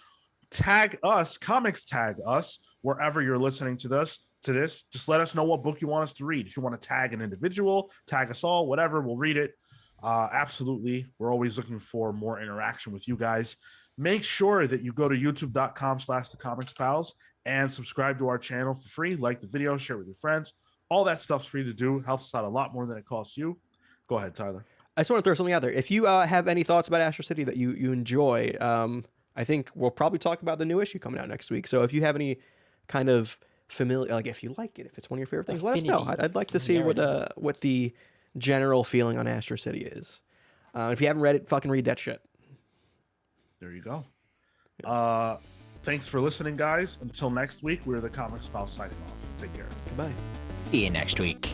Tag us, comics tag us wherever you're listening to this. Just let us know what book you want us to read. If you want to tag an individual, tag us all, whatever, we'll read it. Absolutely. We're always looking for more interaction with you guys. Make sure that you go to youtube.com/thecomicspals and subscribe to our channel for free. Like the video, share it with your friends. All that stuff's free to do. Helps us out a lot more than it costs you. Go ahead, Tyler. I just want to throw something out there. If you have any thoughts about Astro City that you enjoy, I think we'll probably talk about the new issue coming out next week. So if you have any kind of familiar, like if you like it, if it's one of your favorite things, let us know. Affinity. I'd like to see what the general feeling on Astro City is. If you haven't read it, fucking read that shit. There you go. Thanks for listening, guys. Until next week, we're the Comics Pals signing off. Take care. Goodbye. See you next week.